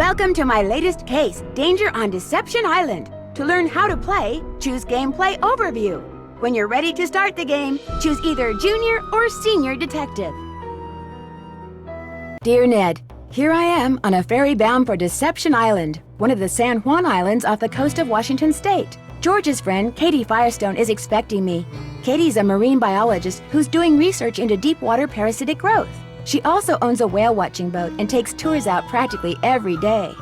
Welcome to my latest case, Danger on Deception Island. To learn how to play, choose Gameplay Overview. When you're ready to start the game, choose either Junior or Senior Detective. Dear Ned, here I am on a ferry bound for Deception Island, one of the San Juan Islands off the coast of Washington State. George's friend, Katie Firestone, is expecting me. Katie's a marine biologist who's doing research into deep-water parasitic growth. She also owns a whale-watching boat and takes tours out practically every day.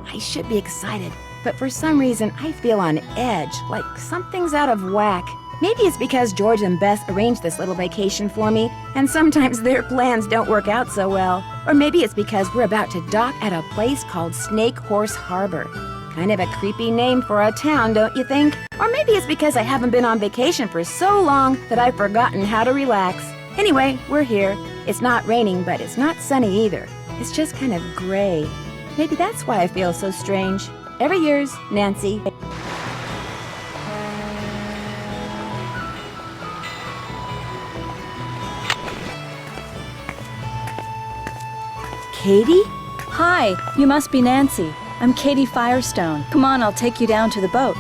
I should be excited, but for some reason I feel on edge, like something's out of whack. Maybe it's because George and Beth arranged this little vacation for me, and sometimes their plans don't work out so well. Or maybe it's because we're about to dock at a place called Snake Horse Harbor. Kind of a creepy name for a town, don't you think? Or maybe it's because I haven't been on vacation for so long that I've forgotten how to relax. Anyway, we're here. It's not raining, but it's not sunny either. It's just kind of gray. Maybe that's why I feel so strange. Ever yours, Nancy. Katie? Hi, you must be Nancy. I'm Katie Firestone. Come on, I'll take you down to the boat.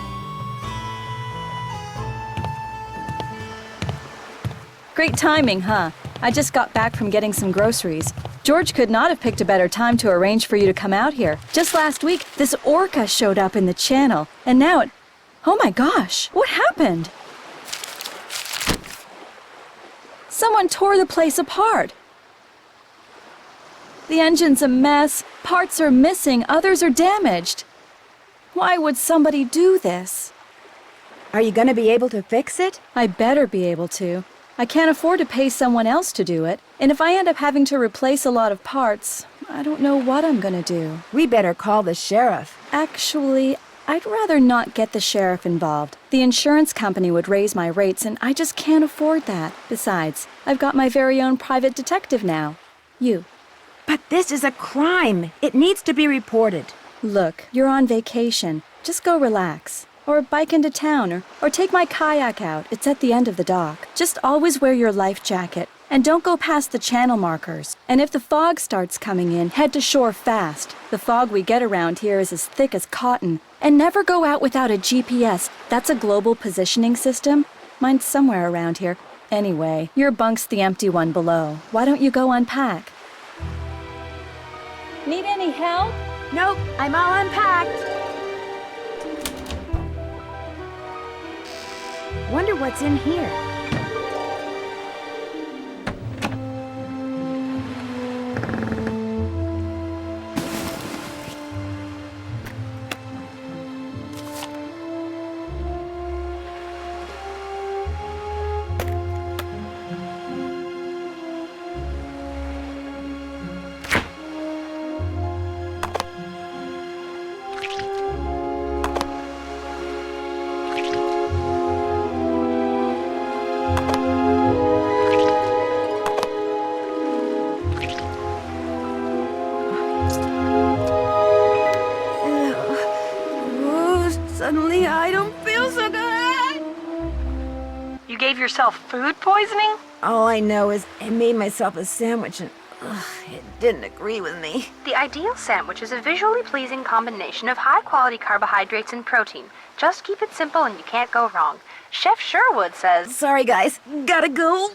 Great timing, huh? I just got back from getting some groceries. George could not have picked a better time to arrange for you to come out here. Just last week, this orca showed up in the channel, and now it... Oh my gosh, what happened? Someone tore the place apart. The engine's a mess, parts are missing, others are damaged. Why would somebody do this? Are you gonna be able to fix it? I better be able to. I can't afford to pay someone else to do it, and if I end up having to replace a lot of parts, I don't know what I'm gonna do. We better call the sheriff. Actually, I'd rather not get the sheriff involved. The insurance company would raise my rates, and I just can't afford that. Besides, I've got my very own private detective now. You. But this is a crime. It needs to be reported. Look, you're on vacation. Just go relax. Or bike into town, or take my kayak out. It's at the end of the dock. Just always wear your life jacket, and don't go past the channel markers. And if the fog starts coming in, head to shore fast. The fog we get around here is as thick as cotton. And never go out without a GPS. That's a global positioning system. Mine's somewhere around here. Anyway, your bunk's the empty one below. Why don't you go unpack? Need any help? Nope, I'm all unpacked. Wonder what's in here. Suddenly, I don't feel so good. You gave yourself food poisoning? All I know is I made myself a sandwich and it didn't agree with me. The ideal sandwich is a visually pleasing combination of high-quality carbohydrates and protein. Just keep it simple and you can't go wrong. Chef Sherwood says... Sorry, guys. Gotta go.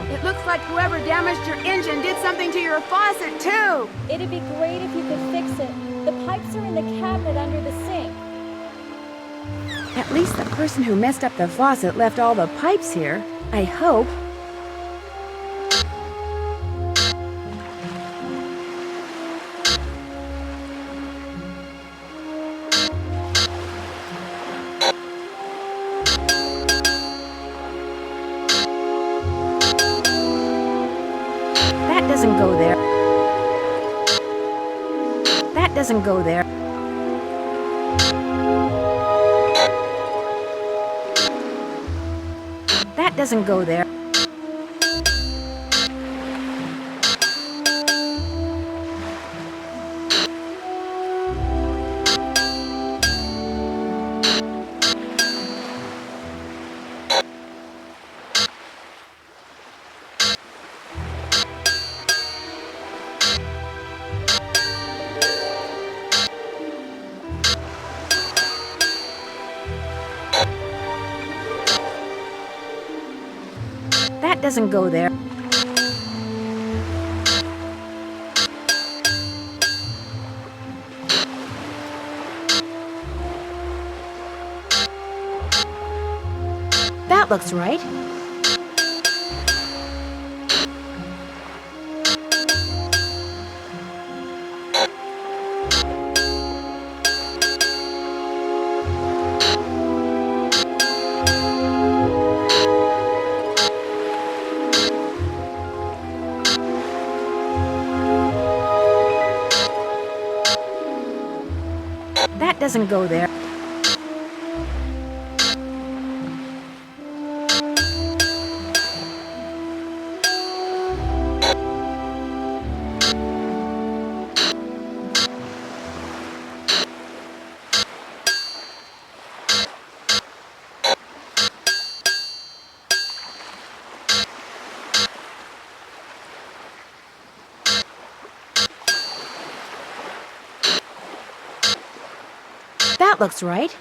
It looks like whoever damaged your engine did something to your faucet, too. It'd be great if you could fix it. The pipes are in the cabinet under the sink. At least the person who messed up the faucet left all the pipes here. I hope. That doesn't go there. That doesn't go there. That doesn't go there. That doesn't go there. That looks right. That doesn't go there. That looks right.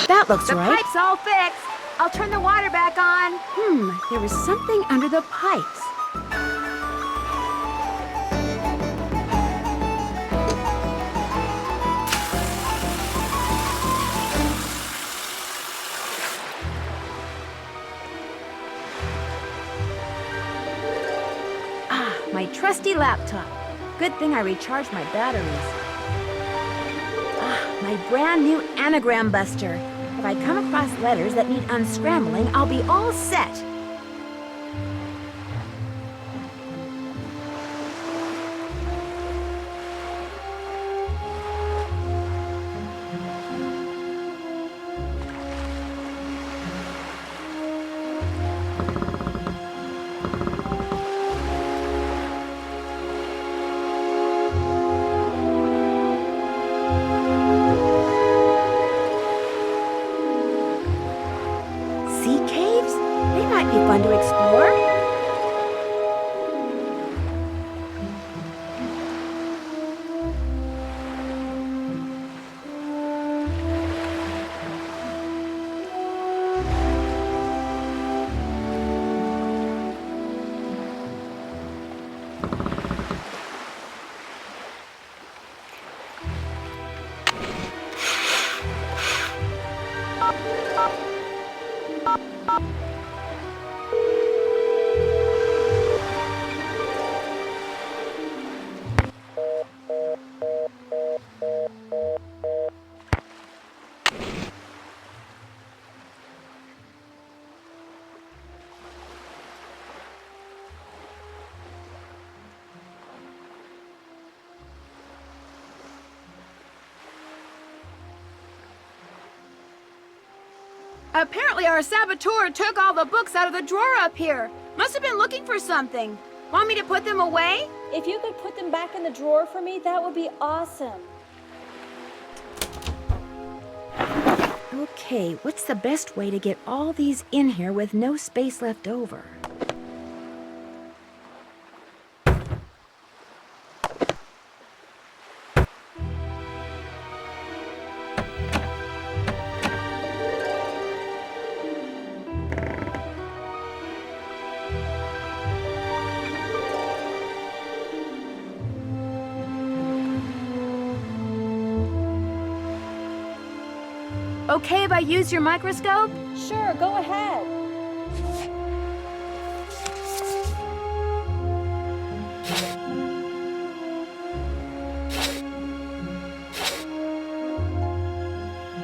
That looks right. The pipe's all fixed. I'll turn the water back on. There was something under the pipes. My trusty laptop. Good thing I recharged my batteries. My brand new anagram buster. If I come across letters that need unscrambling, I'll be all set. Sea caves? They might be fun to explore. Apparently our saboteur took all the books out of the drawer up here. Must have been looking for something. Want me to put them away? If you could put them back in the drawer for me, that would be awesome. Okay, what's the best way to get all these in here with no space left over? Okay if I use your microscope? Sure, go ahead.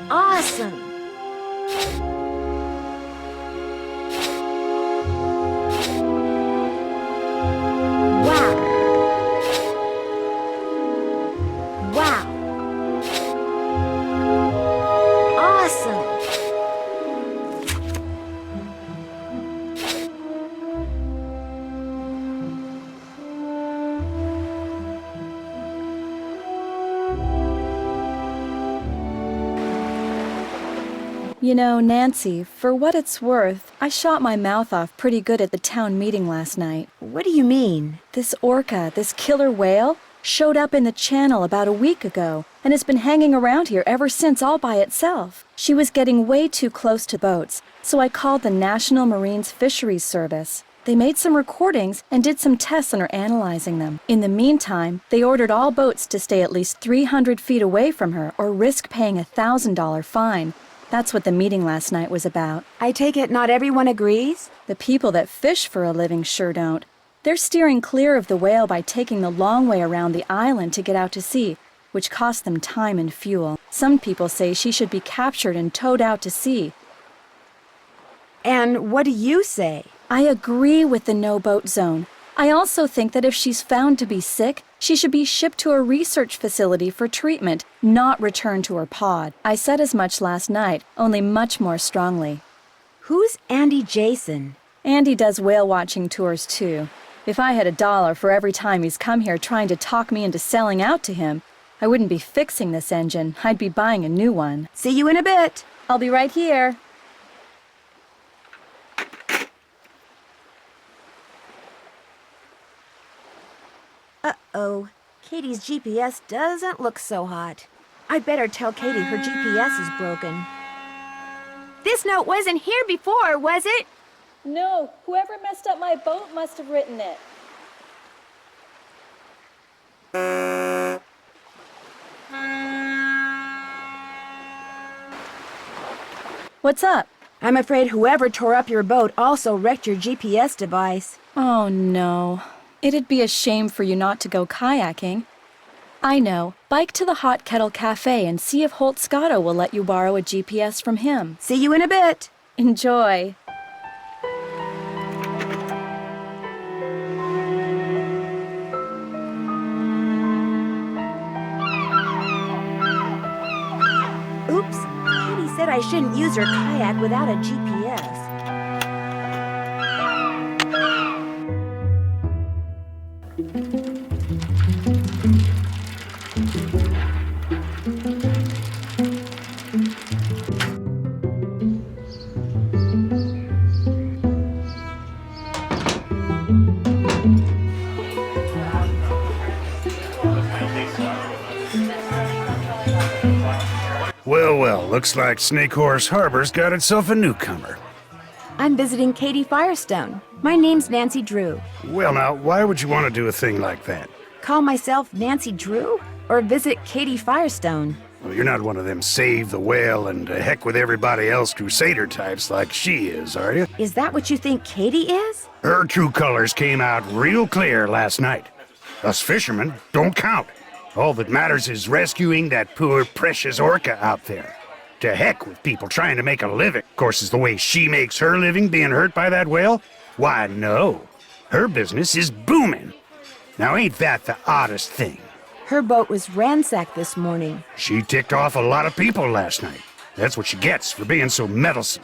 Awesome! Wow! Wow! Awesome! You know, Nancy, for what it's worth, I shot my mouth off pretty good at the town meeting last night. What do you mean? This orca, this killer whale, showed up in the channel about a week ago and has been hanging around here ever since all by itself. She was getting way too close to boats, so I called the National Marines Fisheries Service. They made some recordings and did some tests and are analyzing them. In the meantime, they ordered all boats to stay at least 300 feet away from her or risk paying a $1,000 fine. That's what the meeting last night was about. I take it not everyone agrees? The people that fish for a living sure don't. They're steering clear of the whale by taking the long way around the island to get out to sea, which costs them time and fuel. Some people say she should be captured and towed out to sea. And what do you say? I agree with the no-boat zone. I also think that if she's found to be sick, she should be shipped to a research facility for treatment, not returned to her pod. I said as much last night, only much more strongly. Who's Andy Jason? Andy does whale watching tours too. If I had $1 for every time he's come here trying to talk me into selling out to him, I wouldn't be fixing this engine. I'd be buying a new one. See you in a bit. I'll be right here. Uh-oh. Katie's GPS doesn't look so hot. I'd better tell Katie her GPS is broken. This note wasn't here before, was it? No, whoever messed up my boat must have written it. What's up? I'm afraid whoever tore up your boat also wrecked your GPS device. Oh, no. It'd be a shame for you not to go kayaking. I know. Bike to the Hot Kettle Cafe and see if Holt Scotto will let you borrow a GPS from him. See you in a bit. Enjoy. Oops. Katie said I shouldn't use her kayak without a GPS. Well, looks like Snake Horse Harbor's got itself a newcomer. I'm visiting Katie Firestone. My name's Nancy Drew. Well, now, why would you want to do a thing like that? Call myself Nancy Drew? Or visit Katie Firestone? Well, you're not one of them save the whale and heck with everybody else crusader types like she is, are you? Is that what you think Katie is? Her true colors came out real clear last night. Us fishermen don't count. All that matters is rescuing that poor, precious orca out there. To heck with people trying to make a living. Of course, is the way she makes her living being hurt by that whale? Why, no. Her business is booming. Now, ain't that the oddest thing? Her boat was ransacked this morning. She ticked off a lot of people last night. That's what she gets for being so meddlesome.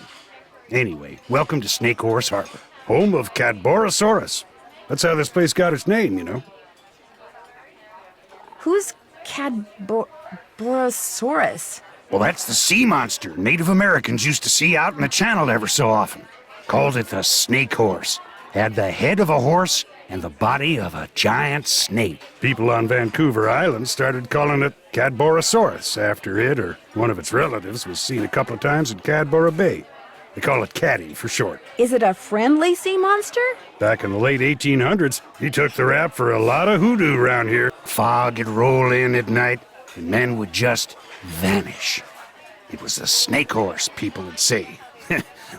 Anyway, welcome to Snake Horse Harbor, home of Cadborosaurus. That's how this place got its name, you know. Who's Cadborosaurus? Well, that's the sea monster Native Americans used to see out in the channel ever so often. Called it the snake horse. Had the head of a horse and the body of a giant snake. People on Vancouver Island started calling it Cadborosaurus after it or one of its relatives was seen a couple of times in Cadboro Bay. They call it Caddy for short. Is it a friendly sea monster? Back in the late 1800s, he took the rap for a lot of hoodoo around here. Fog would roll in at night, and men would just vanish. It was the snake horse, people would say.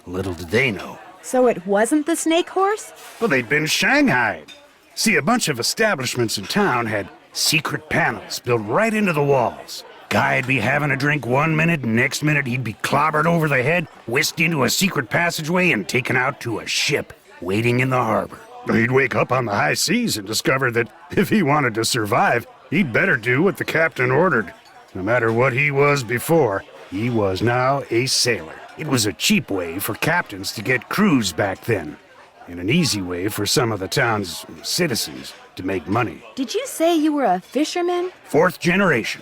Little did they know. So it wasn't the snake horse? Well, they'd been shanghaied. See, a bunch of establishments in town had secret panels built right into the walls. Guy'd be having a drink one minute, and next minute he'd be clobbered over the head, whisked into a secret passageway, and taken out to a ship waiting in the harbor. He'd wake up on the high seas and discover that if he wanted to survive, he'd better do what the captain ordered. No matter what he was before, he was now a sailor. It was a cheap way for captains to get crews back then, and an easy way for some of the town's citizens to make money. Did you say you were a fisherman? 4th generation.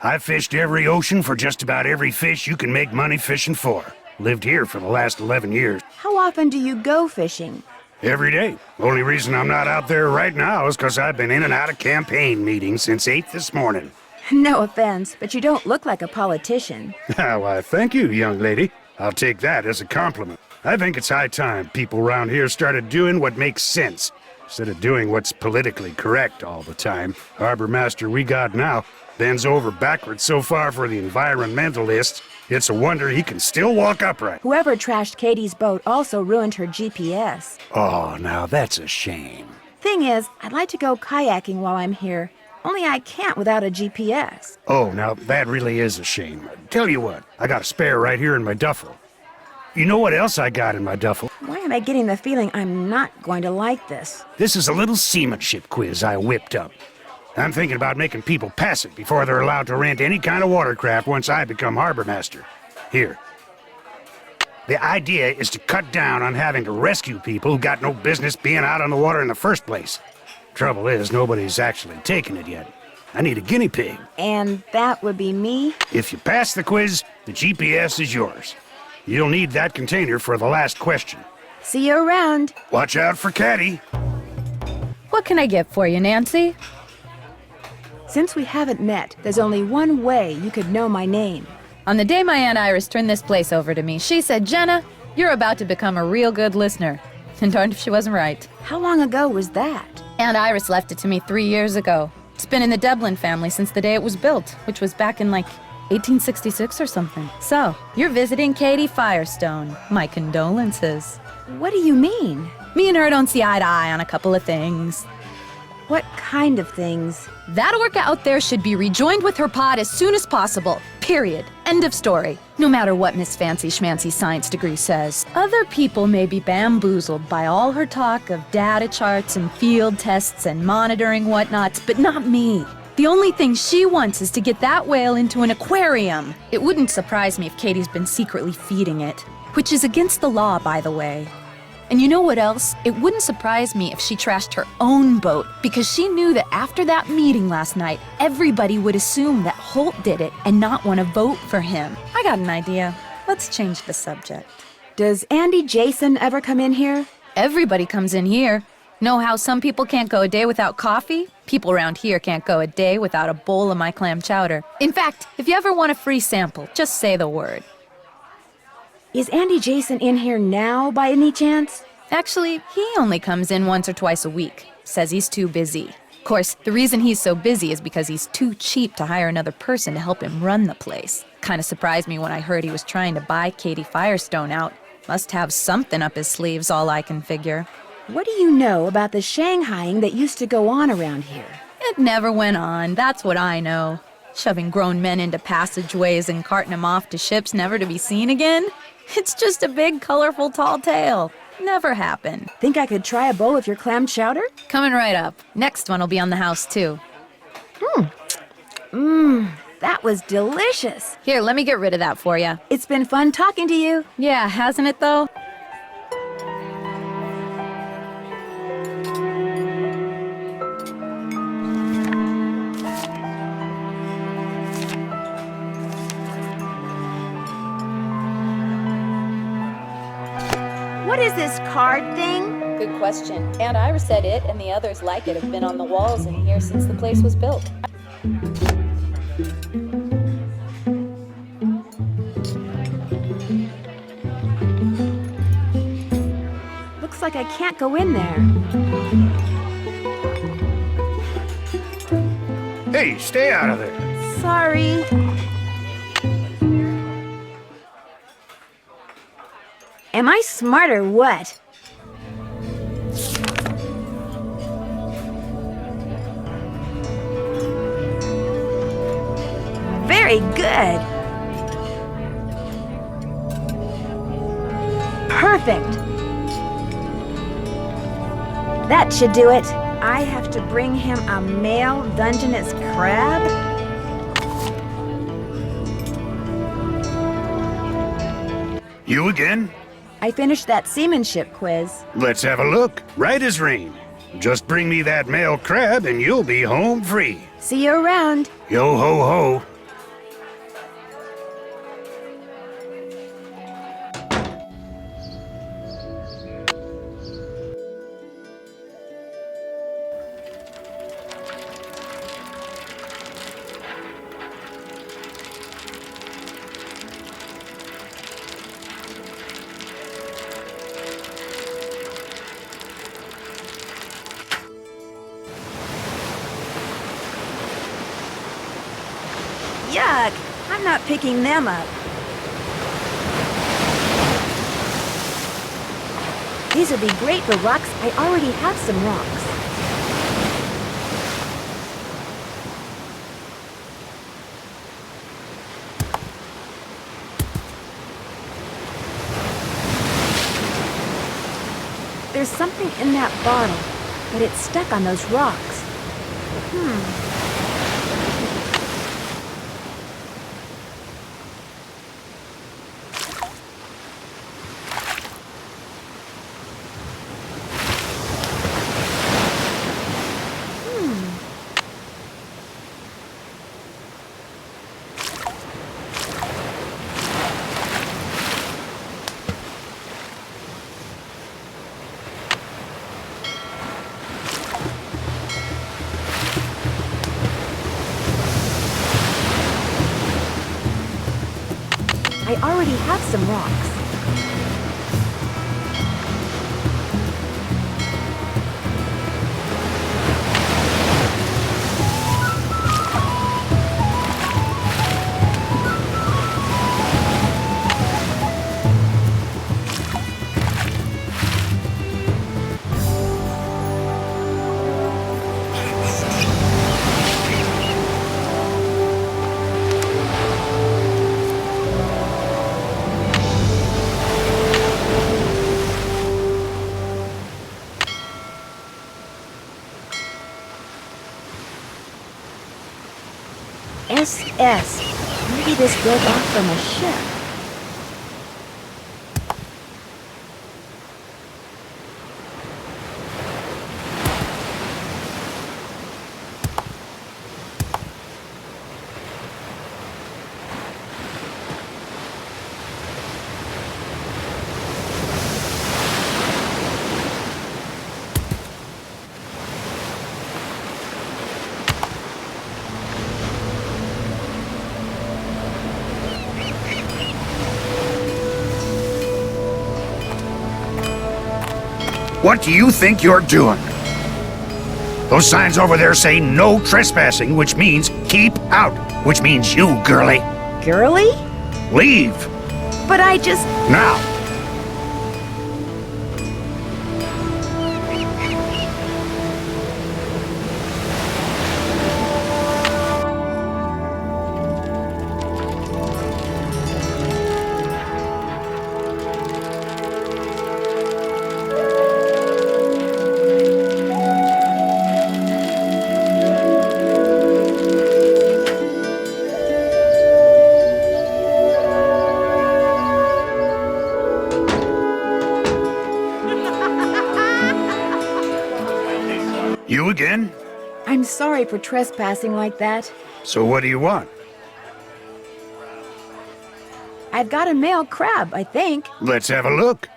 I've fished every ocean for just about every fish you can make money fishing for. Lived here for the last 11 years. How often do you go fishing? Every day. Only reason I'm not out there right now is because I've been in and out of campaign meetings since 8 this morning. No offense, but you don't look like a politician. Why, thank you, young lady. I'll take that as a compliment. I think it's high time people around here started doing what makes sense, instead of doing what's politically correct all the time. Harbor master we got now bends over backwards so far for the environmentalists, it's a wonder he can still walk upright. Whoever trashed Katie's boat also ruined her GPS. Oh, now that's a shame. Thing is, I'd like to go kayaking while I'm here. Only I can't without a GPS. Oh, now that really is a shame. Tell you what, I got a spare right here in my duffel. You know what else I got in my duffel? Why am I getting the feeling I'm not going to like this? This is a little seamanship quiz I whipped up. I'm thinking about making people pass it before they're allowed to rent any kind of watercraft once I become harbor master. Here. The idea is to cut down on having to rescue people who got no business being out on the water in the first place. Trouble is, nobody's actually taken it yet. I need a guinea pig. And that would be me? If you pass the quiz, the GPS is yours. You'll need that container for the last question. See you around. Watch out for Caddy. What can I get for you, Nancy? Since we haven't met, there's only one way you could know my name. On the day my Aunt Iris turned this place over to me, she said, Jenna, you're about to become a real good listener. And darned if she wasn't right. How long ago was that? Aunt Iris left it to me 3 years ago. It's been in the Devlin family since the day it was built, which was back in 1866 or something. So, you're visiting Katie Firestone. My condolences. What do you mean? Me and her don't see eye to eye on a couple of things. What kind of things? That orca out there should be rejoined with her pod as soon as possible. Period. End of story. No matter what Miss Fancy Schmancy's science degree says. Other people may be bamboozled by all her talk of data charts and field tests and monitoring whatnots, but not me. The only thing she wants is to get that whale into an aquarium. It wouldn't surprise me if Katie's been secretly feeding it, which is against the law, by the way. And you know what else? It wouldn't surprise me if she trashed her own boat, because she knew that after that meeting last night, everybody would assume that Holt did it and not want to vote for him. I got an idea. Let's change the subject. Does Andy Jason ever come in here? Everybody comes in here. Know how some people can't go a day without coffee? People around here can't go a day without a bowl of my clam chowder. In fact, if you ever want a free sample, just say the word. Is Andy Jason in here now, by any chance? Actually, he only comes in once or twice a week. Says he's too busy. Of course, the reason he's so busy is because he's too cheap to hire another person to help him run the place. Kinda surprised me when I heard he was trying to buy Katie Firestone out. Must have something up his sleeves, all I can figure. What do you know about the Shanghaiing that used to go on around here? It never went on, that's what I know. Shoving grown men into passageways and carting them off to ships never to be seen again? It's just a big, colorful, tall tale. Never happened. Think I could try a bowl of your clam chowder? Coming right up. Next one will be on the house, too. That was delicious. Here, let me get rid of that for you. It's been fun talking to you. Yeah, hasn't it, though? What is this card thing? Good question. Aunt Iris said it and the others like it have been on the walls in here since the place was built. Looks like I can't go in there. Hey, stay out of there. Sorry. Am I smart or what? Very good. Perfect. That should do it. I have to bring him a male Dungeness crab? You again? I finished that seamanship quiz. Let's have a look. Right as rain. Just bring me that male crab and you'll be home free. See you around. Yo ho ho. not picking them up. These would be great for rocks. I already have some rocks. There's something in that bottle, but it's stuck on those rocks. I already have some rocks. SS. Maybe this broke off from a ship. What do you think you're doing? Those signs over there say no trespassing, which means keep out, which means you, girlie. Girly? Leave. But I just... Now. You again? I'm sorry for trespassing like that. So what do you want? I've got a male crab, I think. Let's have a look.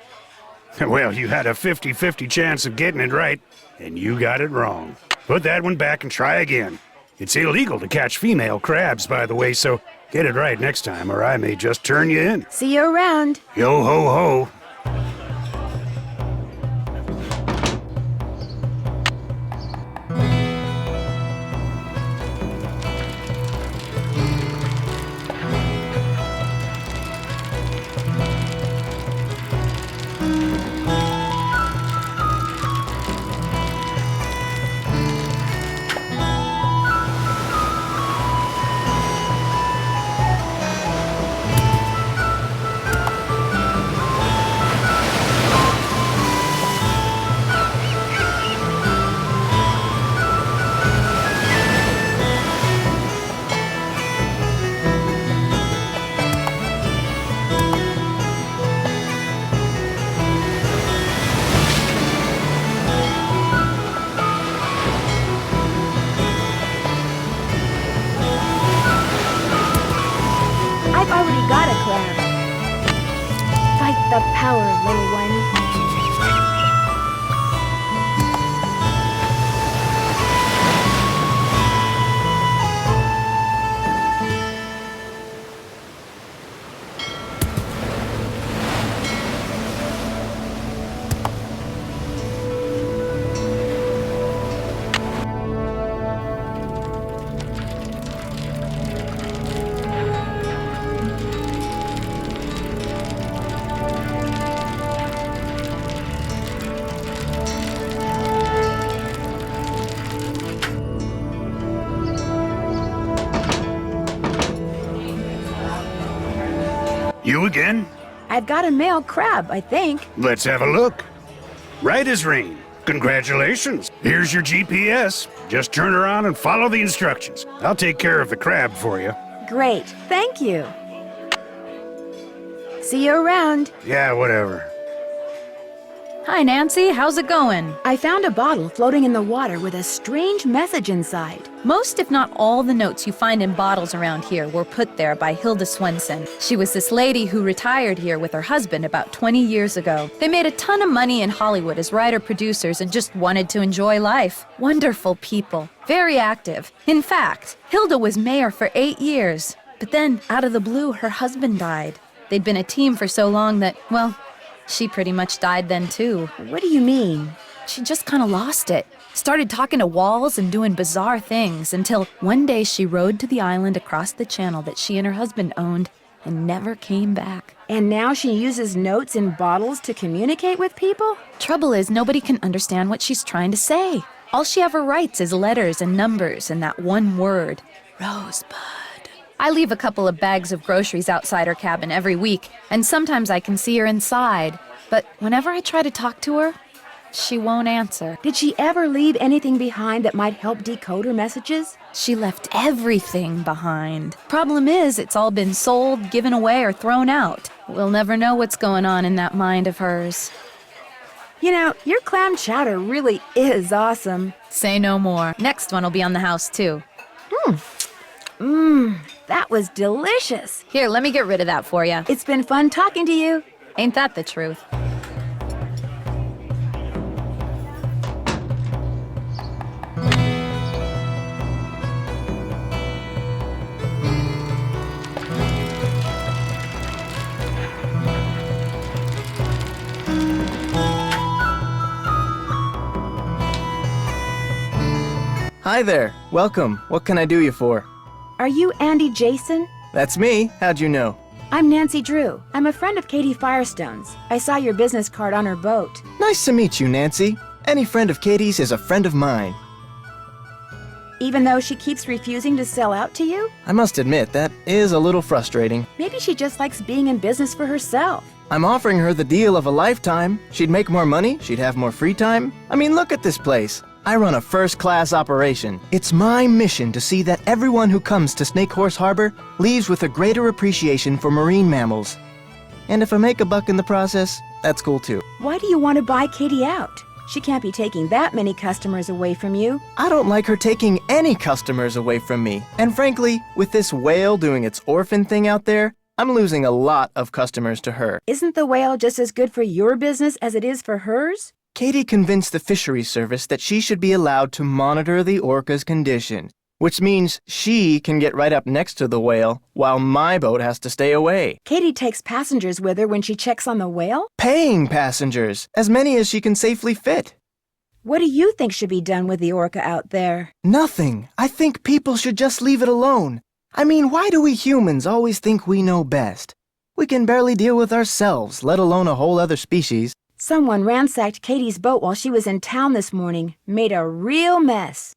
Well, you had a 50-50 chance of getting it right, and you got it wrong. Put that one back and try again. It's illegal to catch female crabs, by the way, so get it right next time, or I may just turn you in. See you around. Yo ho ho. I've already got a crab. Fight the power, little one. You again? I've got a male crab, I think. Let's have a look. Right as rain. Congratulations. Here's your GPS. Just turn around and follow the instructions. I'll take care of the crab for you. Great, thank you. See you around. Yeah, whatever. Hi, Nancy. How's it going? I found a bottle floating in the water with a strange message inside. Most, if not all, the notes you find in bottles around here were put there by Hilda Swenson. She was this lady who retired here with her husband about 20 years ago. They made a ton of money in Hollywood as writer-producers and just wanted to enjoy life. Wonderful people. Very active. In fact, Hilda was mayor for 8 years. But then, out of the blue, her husband died. They'd been a team for so long that, well, she pretty much died then too. What do you mean? She just kind of lost it. Started talking to walls and doing bizarre things until one day she rode to the island across the channel that she and her husband owned and never came back. And now she uses notes in bottles to communicate with people? Trouble is, nobody can understand what she's trying to say. All she ever writes is letters and numbers and that one word, Rosebud. I leave a couple of bags of groceries outside her cabin every week, and sometimes I can see her inside. But whenever I try to talk to her, she won't answer. Did she ever leave anything behind that might help decode her messages? She left everything behind. Problem is, it's all been sold, given away, or thrown out. We'll never know what's going on in that mind of hers. You know, your clam chowder really is awesome. Say no more. Next one will be on the house, too. That was delicious. Here, let me get rid of that for you. It's been fun talking to you. Ain't that the truth? Hi there. Welcome. What can I do you for? Are you Andy Jason? That's me. How'd you know? I'm Nancy Drew. I'm a friend of Katie Firestone's. I saw your business card on her boat. Nice to meet you, Nancy. Any friend of Katie's is a friend of mine. Even though she keeps refusing to sell out to you? I must admit, that is a little frustrating. Maybe she just likes being in business for herself. I'm offering her the deal of a lifetime. She'd make more money, she'd have more free time. I mean, look at this place. I run a first-class operation. It's my mission to see that everyone who comes to Snake Horse Harbor leaves with a greater appreciation for marine mammals. And if I make a buck in the process, that's cool too. Why do you want to buy Katie out? She can't be taking that many customers away from you. I don't like her taking any customers away from me. And frankly, with this whale doing its orphan thing out there, I'm losing a lot of customers to her. Isn't the whale just as good for your business as it is for hers? Katie convinced the fisheries service that she should be allowed to monitor the orca's condition, which means she can get right up next to the whale while my boat has to stay away. Katie takes passengers with her when she checks on the whale? Paying passengers, as many as she can safely fit. What do you think should be done with the orca out there? Nothing. I think people should just leave it alone. I mean, why do we humans always think we know best? We can barely deal with ourselves, let alone a whole other species. Someone ransacked Katie's boat while she was in town this morning. Made a real mess.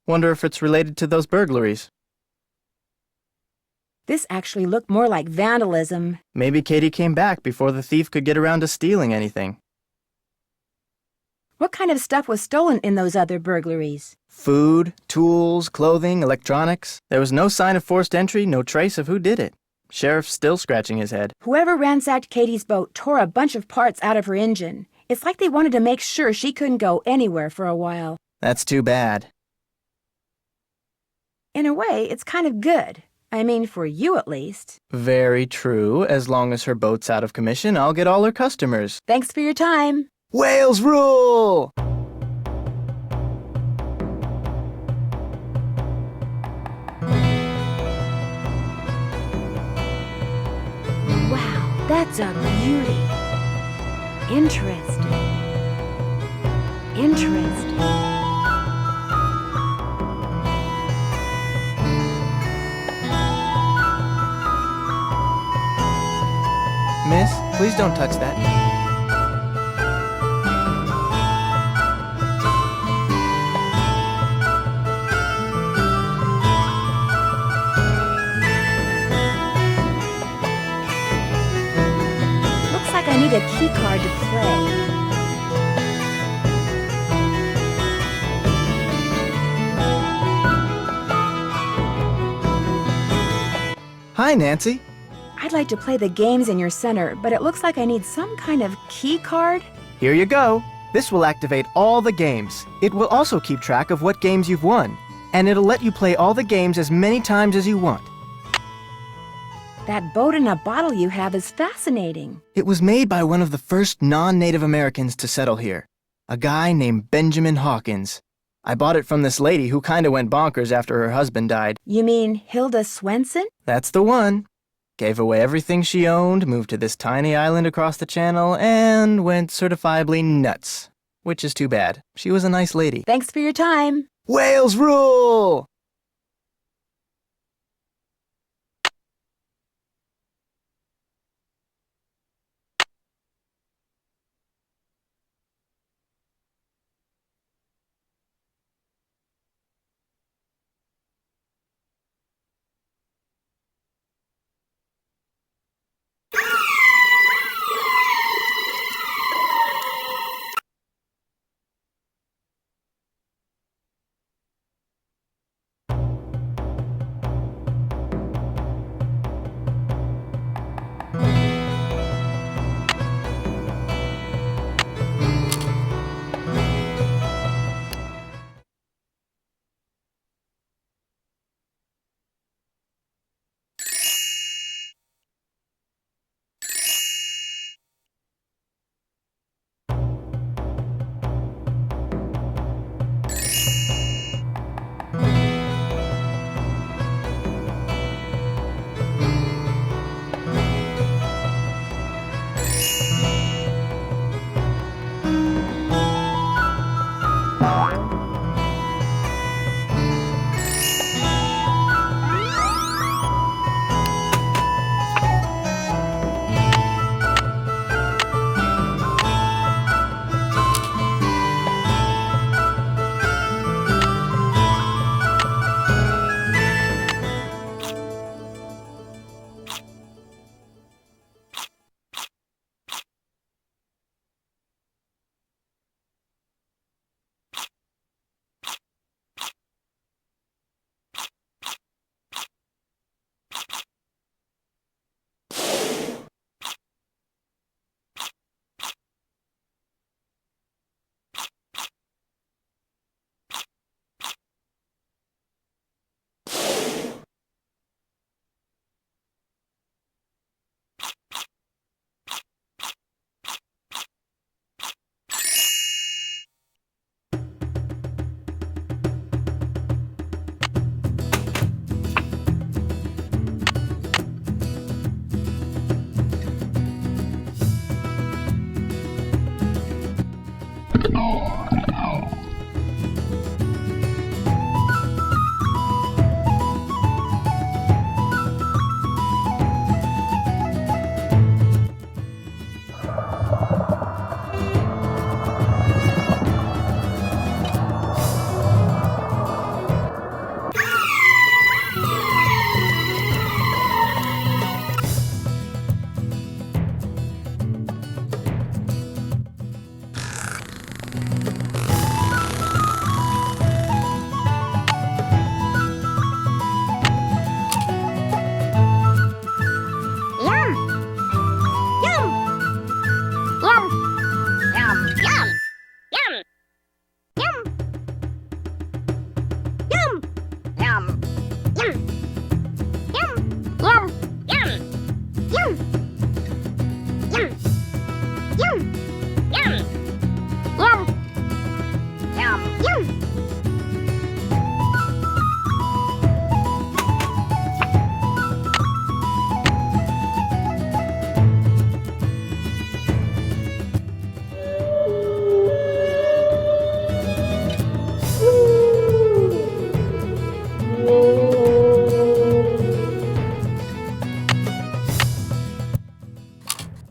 Wonder if it's related to those burglaries. This actually looked more like vandalism. Maybe Katie came back before the thief could get around to stealing anything. What kind of stuff was stolen in those other burglaries? Food, tools, clothing, electronics. There was no sign of forced entry, no trace of who did it. Sheriff's still scratching his head. Whoever ransacked Katie's boat tore a bunch of parts out of her engine. It's like they wanted to make sure she couldn't go anywhere for a while. That's too bad. In a way, it's kind of good. I mean, for you at least. Very true. As long as her boat's out of commission, I'll get all her customers. Thanks for your time. Whales rule! Wow, that's a beauty. Interesting. Miss, please don't touch that. card to play. Hi, Nancy. I'd like to play the games in your center, but it looks like I need some kind of key card. Here you go. This will activate all the games. It will also keep track of what games you've won, and it'll let you play all the games as many times as you want. That boat in a bottle you have is fascinating. It was made by one of the first non-Native Americans to settle here, a guy named Benjamin Hawkins. I bought it from this lady who kinda went bonkers after her husband died. You mean Hilda Swenson? That's the one. Gave away everything she owned, moved to this tiny island across the channel, and went certifiably nuts. Which is too bad. She was a nice lady. Thanks for your time. Whales rule!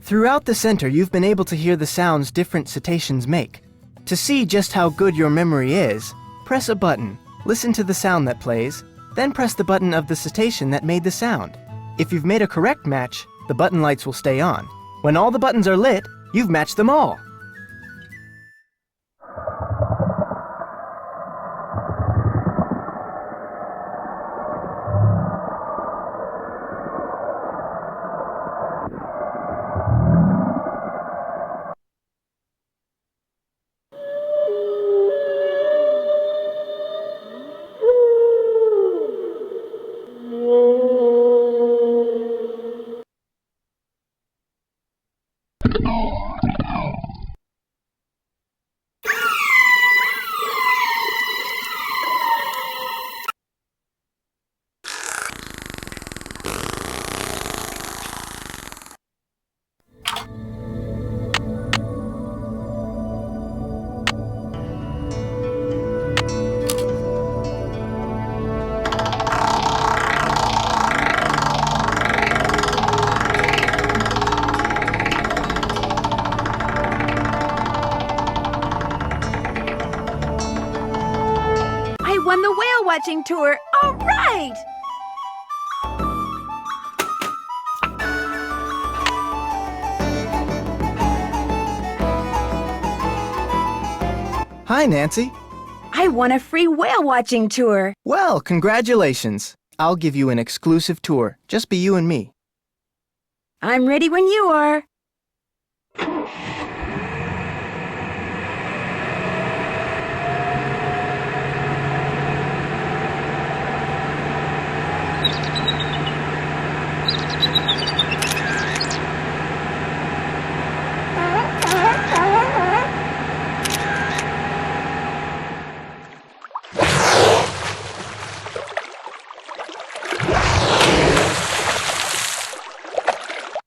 Throughout the center, you've been able to hear the sounds different cetaceans make. To see just how good your memory is, press a button, listen to the sound that plays, then press the button of the cetacean that made the sound. If you've made a correct match, the button lights will stay on. When all the buttons are lit, You've matched them all. I won the whale watching tour. All right! Hi, Nancy. I won a free whale watching tour. Well, congratulations. I'll give you an exclusive tour. Just be you and me. I'm ready when you are.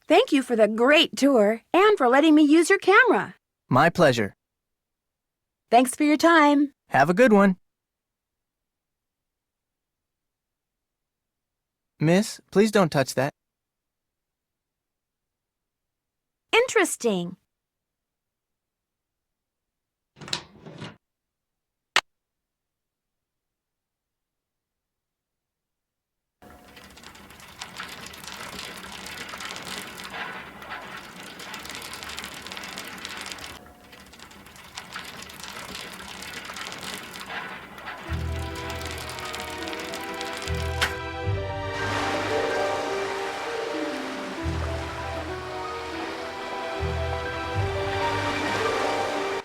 Thank you for the great tour and for letting me use your camera. My pleasure. Thanks for your time. Have a good one. Miss, please don't touch that. Interesting.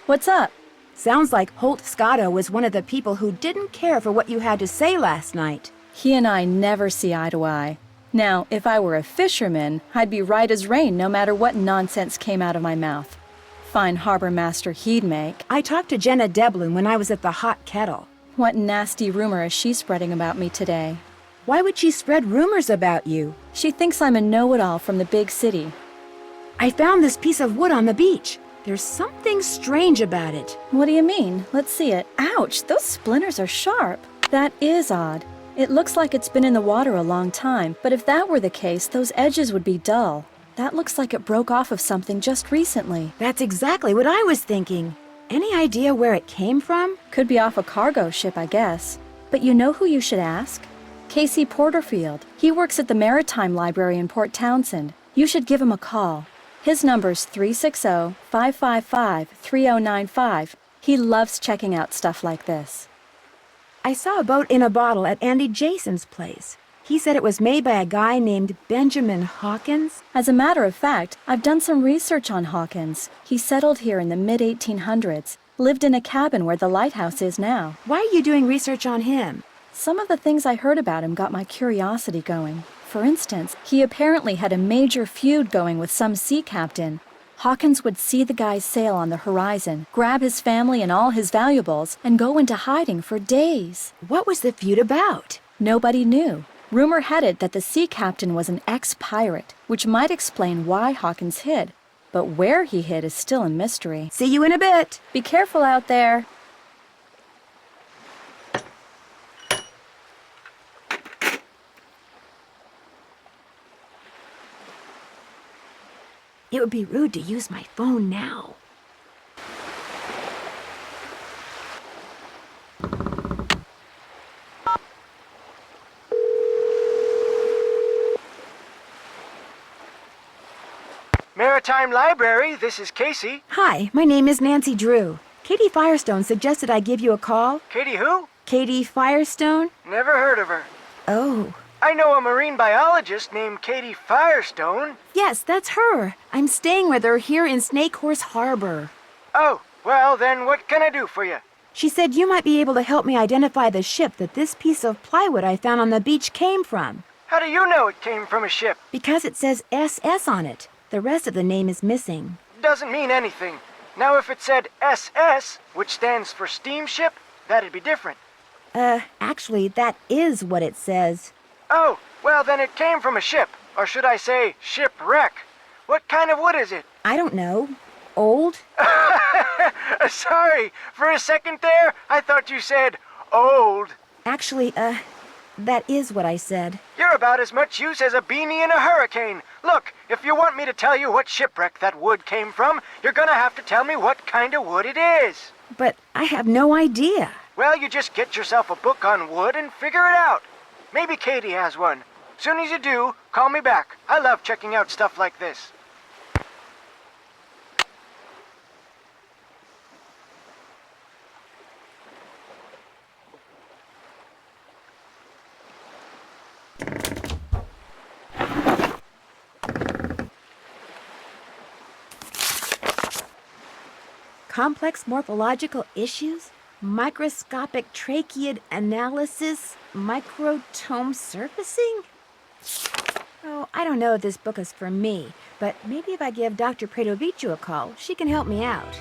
What's up? Sounds like Holt Scotto was one of the people who didn't care for what you had to say last night. He and I never see eye to eye. Now, if I were a fisherman, I'd be right as rain no matter what nonsense came out of my mouth. Fine harbor master he'd make. I talked to Jenna Devlin when I was at the Hot Kettle. What nasty rumor is she spreading about me today? Why would she spread rumors about you? She thinks I'm a know-it-all from the big city. I found this piece of wood on the beach. There's something strange about it. What do you mean? Let's see it. Ouch, those splinters are sharp. That is odd. It looks like it's been in the water a long time, but if that were the case, those edges would be dull. That looks like it broke off of something just recently. That's exactly what I was thinking. Any idea where it came from? Could be off a cargo ship, I guess. But you know who you should ask? Casey Porterfield. He works at the Maritime Library in Port Townsend. You should give him a call. His number's 360-555-3095. He loves checking out stuff like this. I saw a boat in a bottle at Andy Jason's place. He said it was made by a guy named Benjamin Hawkins. As a matter of fact, I've done some research on Hawkins. He settled here in the mid-1800s, lived in a cabin where the lighthouse is now. Why are you doing research on him? Some of the things I heard about him got my curiosity going. For instance, he apparently had a major feud going with some sea captain. Hawkins would see the guy's sail on the horizon, grab his family and all his valuables, and go into hiding for days. What was the feud about? Nobody knew. Rumor had it that the sea captain was an ex-pirate, which might explain why Hawkins hid. But where he hid is still a mystery. See you in a bit. Be careful out there. It would be rude to use my phone now. Maritime Library, this is Casey. Hi, my name is Nancy Drew. Katie Firestone suggested I give you a call. Katie who? Katie Firestone? Never heard of her. Oh. I know a marine biologist named Katie Firestone. Yes, that's her. I'm staying with her here in Snake Horse Harbor. Oh, well then what can I do for you? She said you might be able to help me identify the ship that this piece of plywood I found on the beach came from. How do you know it came from a ship? Because it says SS on it. The rest of the name is missing. Doesn't mean anything. Now if it said SS, which stands for steamship, that'd be different. Actually, that is what it says. Oh, well then it came from a ship. Or should I say, shipwreck. What kind of wood is it? I don't know. Old? Sorry, for a second there, I thought you said old. Actually, that is what I said. You're about as much use as a beanie in a hurricane. Look, if you want me to tell you what shipwreck that wood came from, you're gonna have to tell me what kind of wood it is. But I have no idea. Well, you just get yourself a book on wood and figure it out. Maybe Katie has one. Soon as you do, call me back. I love checking out stuff like this. Complex morphological issues? Microscopic tracheid analysis? Microtome surfacing? Oh, I don't know if this book is for me, but maybe if I give Dr. Predovicu a call, she can help me out.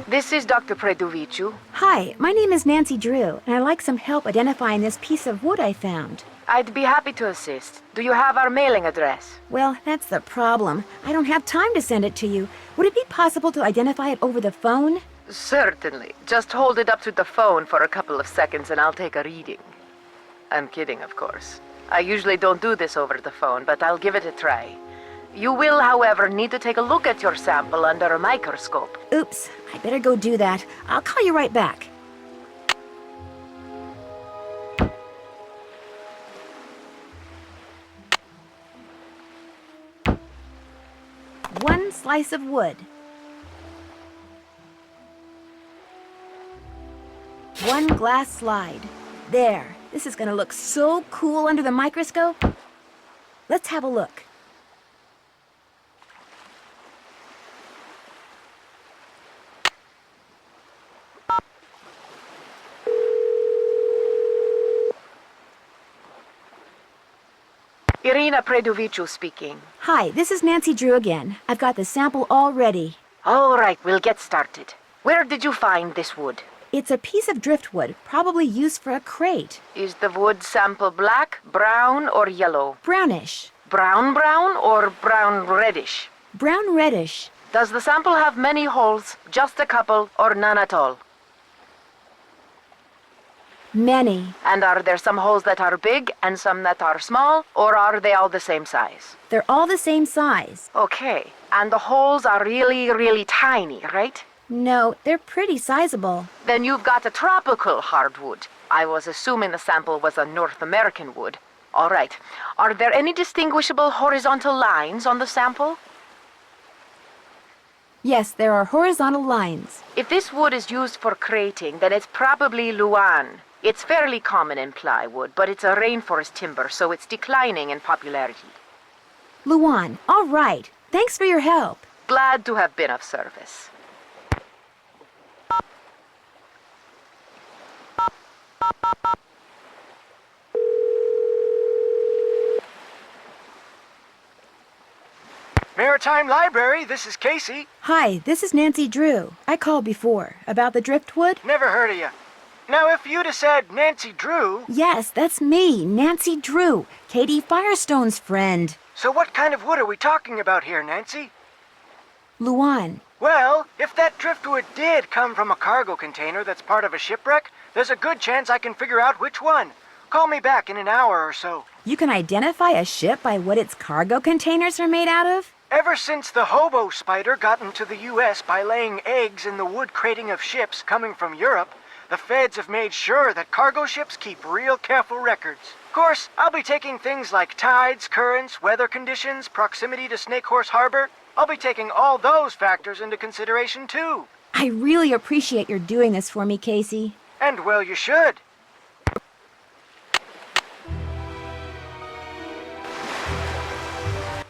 This is Dr. Predovicu. Hi, my name is Nancy Drew, and I'd like some help identifying this piece of wood I found. I'd be happy to assist. Do you have our mailing address? Well, that's the problem. I don't have time to send it to you. Would it be possible to identify it over the phone? Certainly. Just hold it up to the phone for a couple of seconds and I'll take a reading. I'm kidding, of course. I usually don't do this over the phone, but I'll give it a try. You will, however, need to take a look at your sample under a microscope. Oops, I better go do that. I'll call you right back. One slice of wood. One glass slide. There. This is gonna look so cool under the microscope. Let's have a look. Irina Predovicu speaking. Hi, this is Nancy Drew again. I've got the sample all ready. All right, we'll get started. Where did you find this wood? It's a piece of driftwood, probably used for a crate. Is the wood sample black, brown, or yellow? Brownish. Brown or brown reddish? Brown reddish. Does the sample have many holes, just a couple, or none at all? Many. And are there some holes that are big and some that are small, or are they all the same size? They're all the same size. Okay, and the holes are really, really tiny, right? No, they're pretty sizable. Then you've got a tropical hardwood. I was assuming the sample was a North American wood. All right. Are there any distinguishable horizontal lines on the sample? Yes, there are horizontal lines. If this wood is used for crating, then it's probably Luan. It's fairly common in plywood, but it's a rainforest timber, so it's declining in popularity. Luan, all right. Thanks for your help. Glad to have been of service. Maritime Library, this is Casey. Hi, this is Nancy Drew. I called before. About the driftwood? Never heard of you. Now, if you'd have said Nancy Drew... Yes, that's me, Nancy Drew, Katie Firestone's friend. So what kind of wood are we talking about here, Nancy? Luan. Well, if that driftwood did come from a cargo container that's part of a shipwreck, there's a good chance I can figure out which one. Call me back in an hour or so. You can identify a ship by what its cargo containers are made out of? Ever since the hobo spider got into the U.S. by laying eggs in the wood crating of ships coming from Europe, the feds have made sure that cargo ships keep real careful records. Of course, I'll be taking things like tides, currents, weather conditions, proximity to Snake Horse Harbor. I'll be taking all those factors into consideration too. I really appreciate your doing this for me, Casey. And well, you should.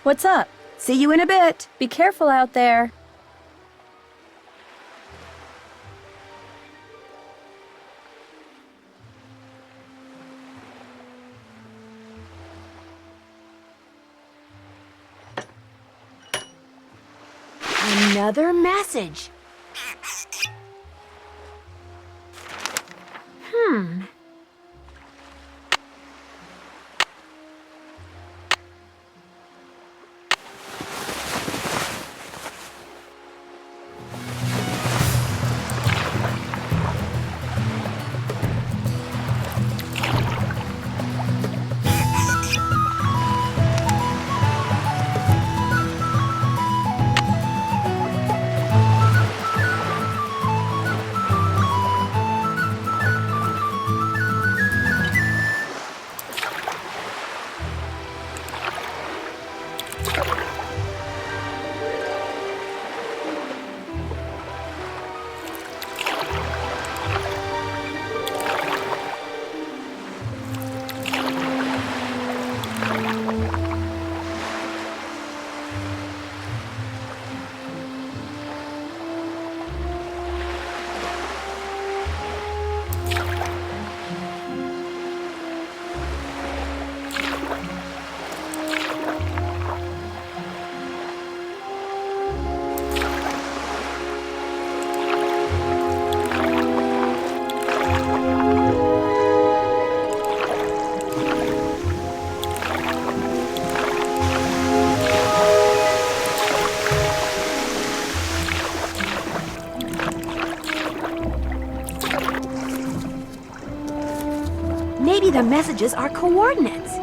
What's up? See you in a bit. Be careful out there. Another message. Maybe the messages are coordinates.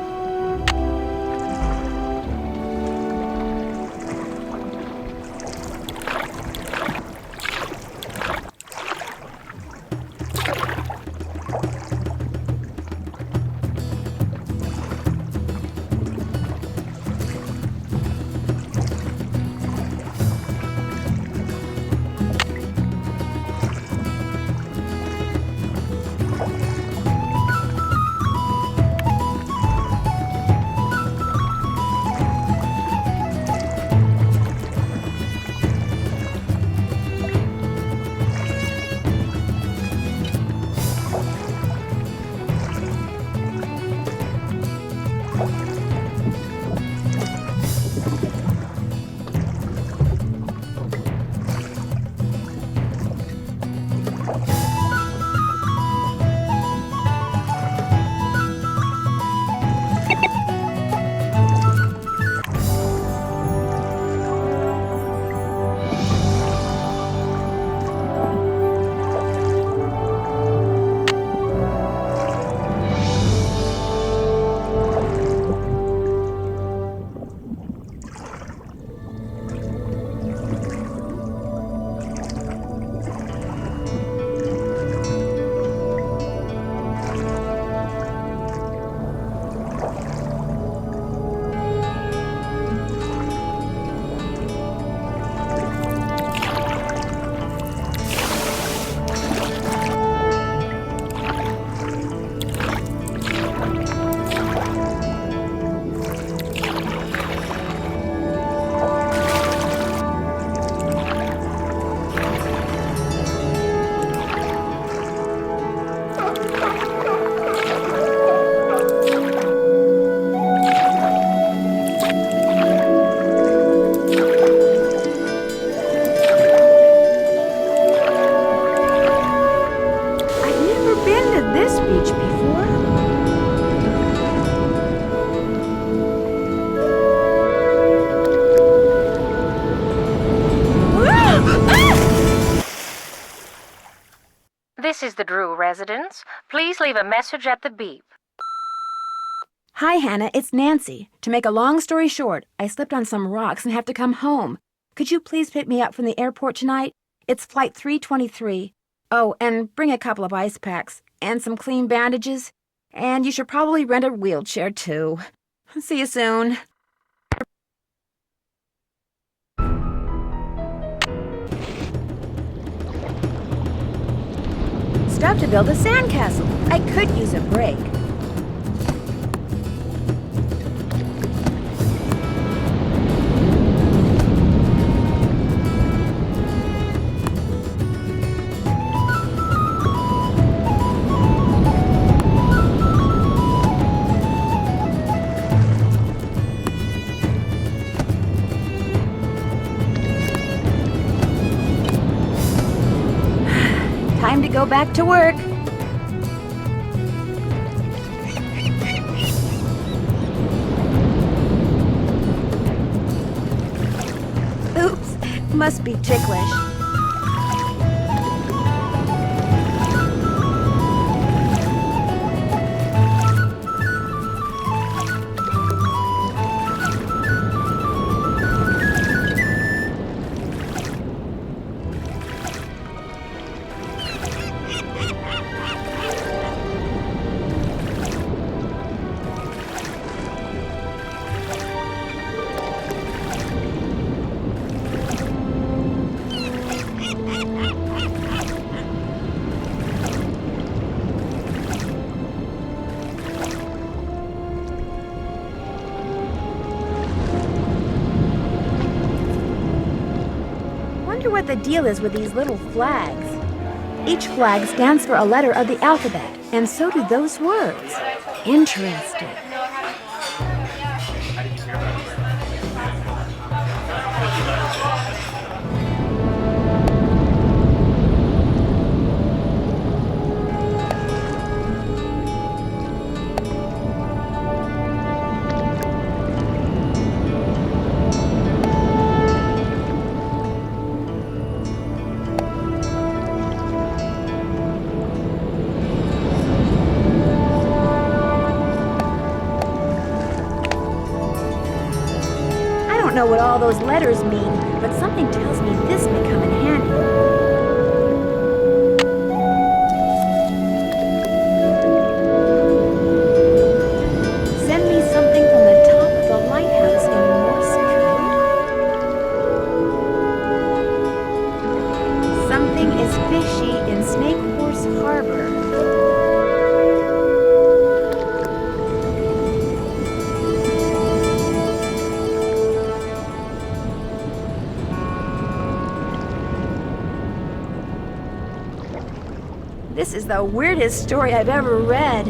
This is the Drew residence. Please leave a message at the beep. Hi, Hannah, it's Nancy. To make a long story short, I slipped on some rocks and have to come home. Could you please pick me up from the airport tonight? It's flight 323. Oh, and bring a couple of ice packs and some clean bandages. And you should probably rent a wheelchair, too. See you soon. Stuff to build a sandcastle. I could use a break. Time to go back to work. Oops, must be ticklish. What the deal is with these little flags. Each flag stands for a letter of the alphabet, and so do those words. Interesting. I don't know what all those letters mean, but something tells me this may come in handy. Send me something from the top of the lighthouse in Morse code. Something is fishy in Snake Horse Harbor. This is the weirdest story I've ever read.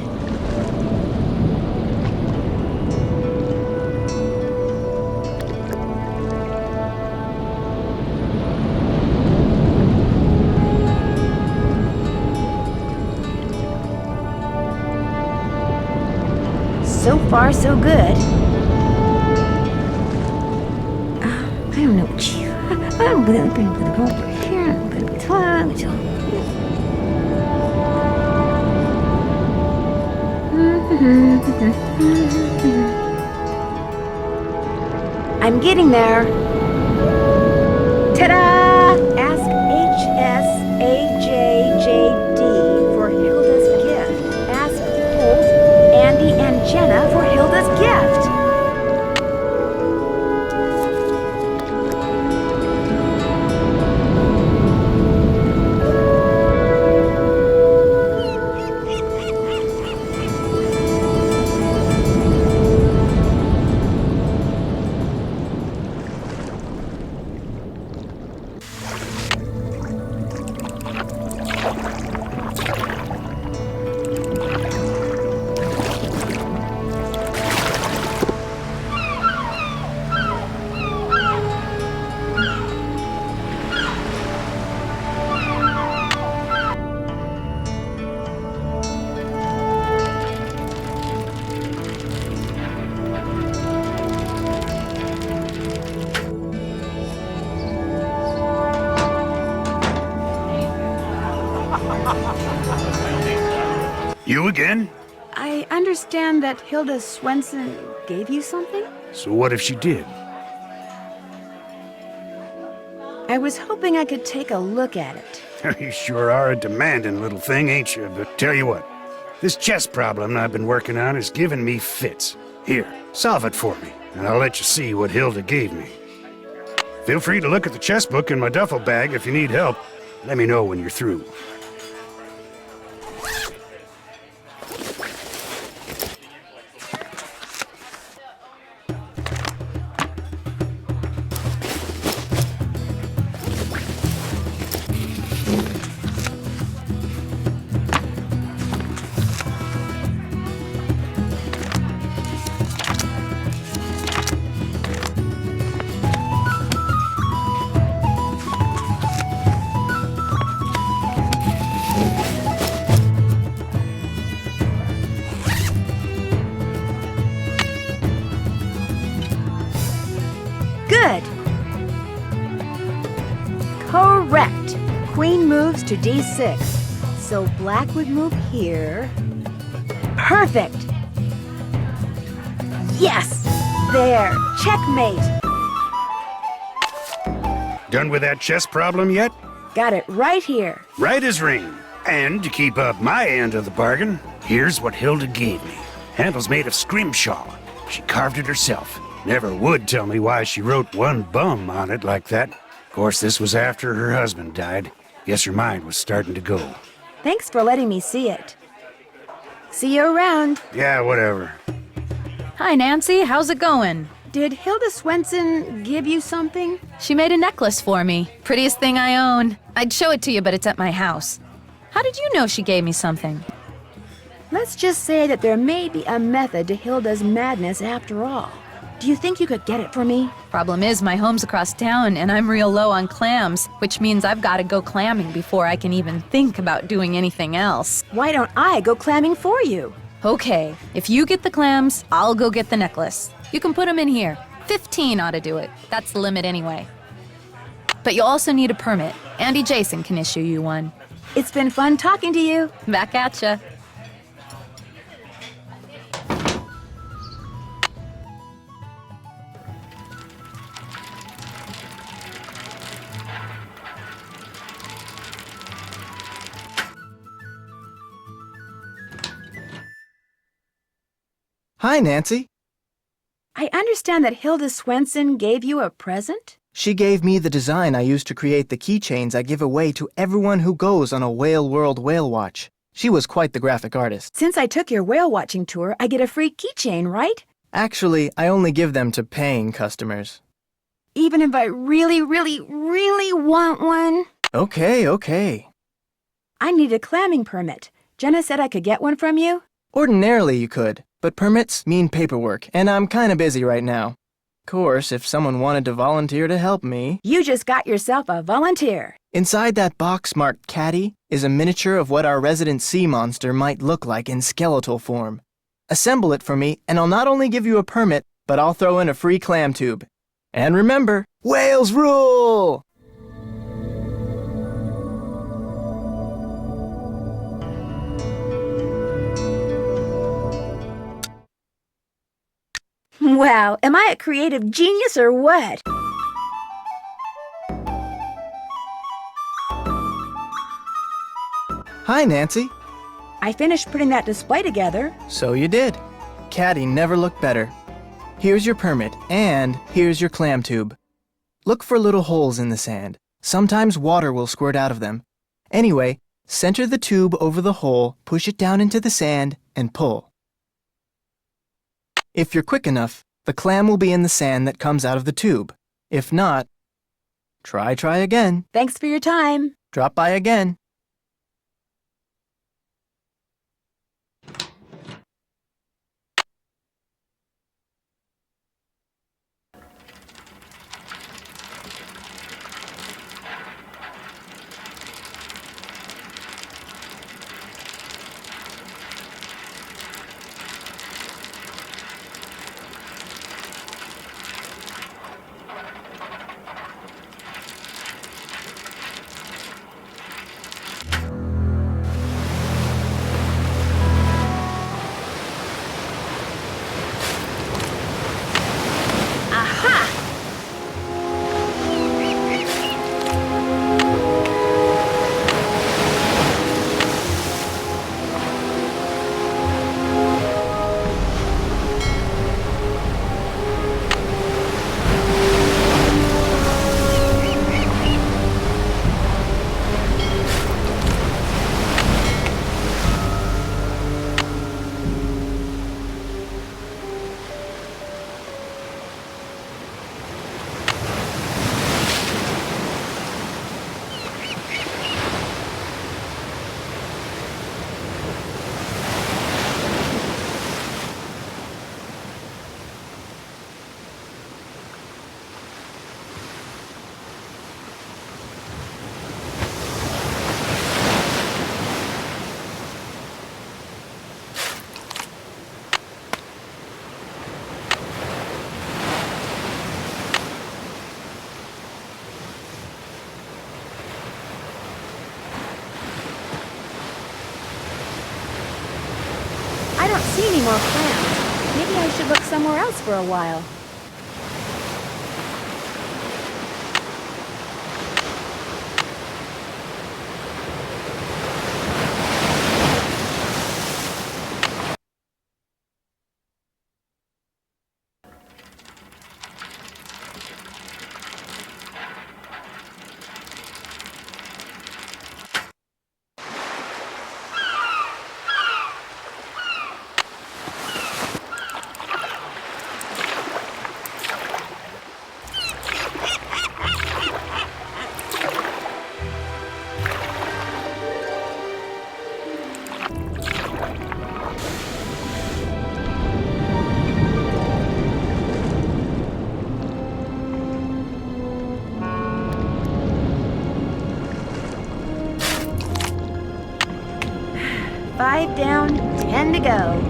So far, so good. I don't know. I'm going to go over here. I'm going to talk. I'm getting there. Ta-da! Ask HSAJJD for Hilda's gift. Ask Holt, Andy, and Jenna for Hilda's gift. You again? I understand that Hilda Swenson gave you something? So what if she did? I was hoping I could take a look at it. You sure are a demanding little thing, ain't you? But tell you what, this chess problem I've been working on is giving me fits. Here, solve it for me, and I'll let you see what Hilda gave me. Feel free to look at the chess book in my duffel bag if you need help. Let me know when you're through. Good. Correct. Queen moves to d6. So black would move here. Perfect. Yes! There. Checkmate. Done with that chess problem yet? Got it right here. Right as rain. And to keep up my end of the bargain, here's what Hilda gave me. Handle's made of scrimshaw. She carved it herself. Never would tell me why she wrote one bum on it like that. Of course, this was after her husband died. Guess her mind was starting to go. Thanks for letting me see it. See you around. Yeah, whatever. Hi, Nancy. How's it going? Did Hilda Swenson give you something? She made a necklace for me. Prettiest thing I own. I'd show it to you, but it's at my house. How did you know she gave me something? Let's just say that there may be a method to Hilda's madness after all. Do you think you could get it for me? Problem is, my home's across town, and I'm real low on clams, which means I've got to go clamming before I can even think about doing anything else. Why don't I go clamming for you? Okay, if you get the clams, I'll go get the necklace. You can put them in here. 15 ought to do it. That's the limit anyway. But you'll also need a permit. Andy Jason can issue you one. It's been fun talking to you. Back at ya. Hi, Nancy. I understand that Hilda Swenson gave you a present? She gave me the design I use to create the keychains I give away to everyone who goes on a Whale World whale watch. She was quite the graphic artist. Since I took your whale watching tour, I get a free keychain, right? Actually, I only give them to paying customers. Even if I really, really, really want one? Okay. I need a clamming permit. Jenna said I could get one from you? Ordinarily you could, but permits mean paperwork, and I'm kinda busy right now. Of course, if someone wanted to volunteer to help me... You just got yourself a volunteer. Inside that box marked Caddy is a miniature of what our resident sea monster might look like in skeletal form. Assemble it for me, and I'll not only give you a permit, but I'll throw in a free clam tube. And remember, whales rule! Wow, am I a creative genius or what? Hi, Nancy. I finished putting that display together. So you did. Caddy never looked better. Here's your permit, and here's your clam tube. Look for little holes in the sand. Sometimes water will squirt out of them. Anyway, center the tube over the hole, push it down into the sand, and pull. If you're quick enough, the clam will be in the sand that comes out of the tube. If not, try again. Thanks for your time. Drop by again. don't see any more clams. Maybe I should look somewhere else for a while. Five down, 10 to go.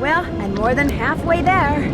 Well, I'm more than halfway there.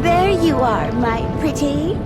There you are, my pretty.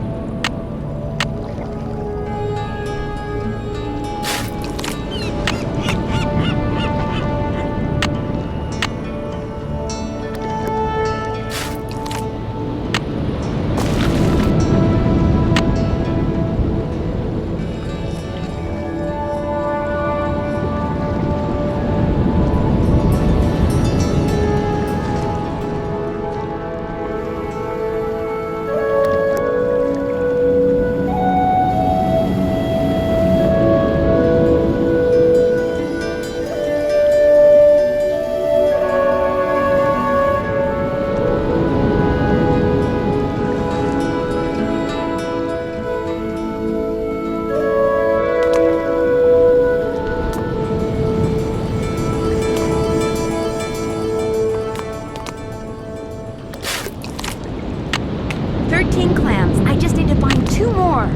Clams. I just need to find 2 more.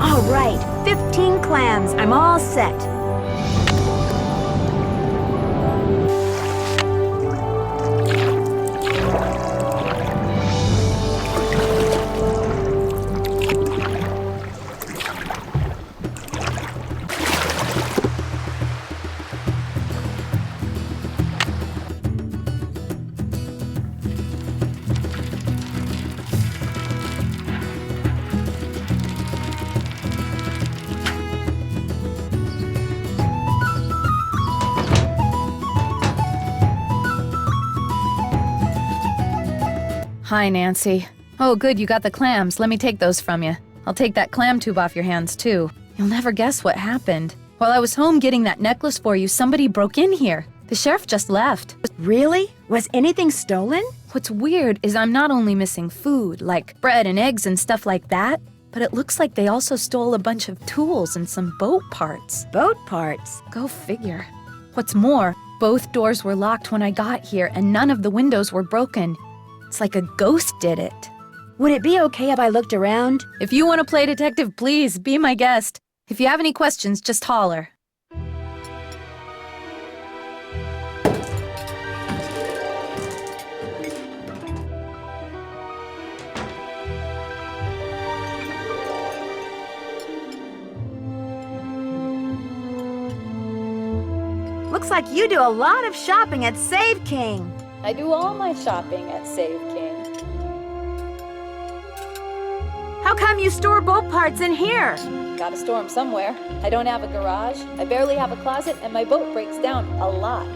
All right, 15 clams. I'm all set. Hi, Nancy. Oh, good, you got the clams. Let me take those from you. I'll take that clam tube off your hands, too. You'll never guess what happened. While I was home getting that necklace for you, somebody broke in here. The sheriff just left. Really? Was anything stolen? What's weird is I'm not only missing food, like bread and eggs and stuff like that, but it looks like they also stole a bunch of tools and some boat parts. Boat parts? Go figure. What's more, both doors were locked when I got here and none of the windows were broken. It's like a ghost did it. Would it be okay if I looked around? If you want to play detective, please be my guest. If you have any questions, just holler. Looks like you do a lot of shopping at Save King. I do all my shopping at Save King. How come you store boat parts in here? Gotta store them somewhere. I don't have a garage, I barely have a closet, and my boat breaks down a lot.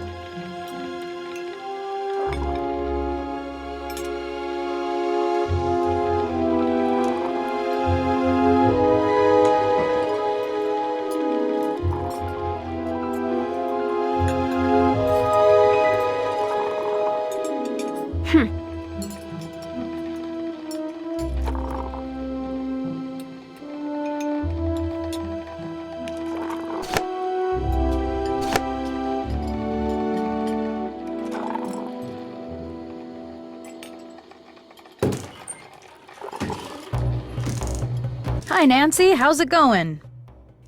Hi, Nancy. How's it going?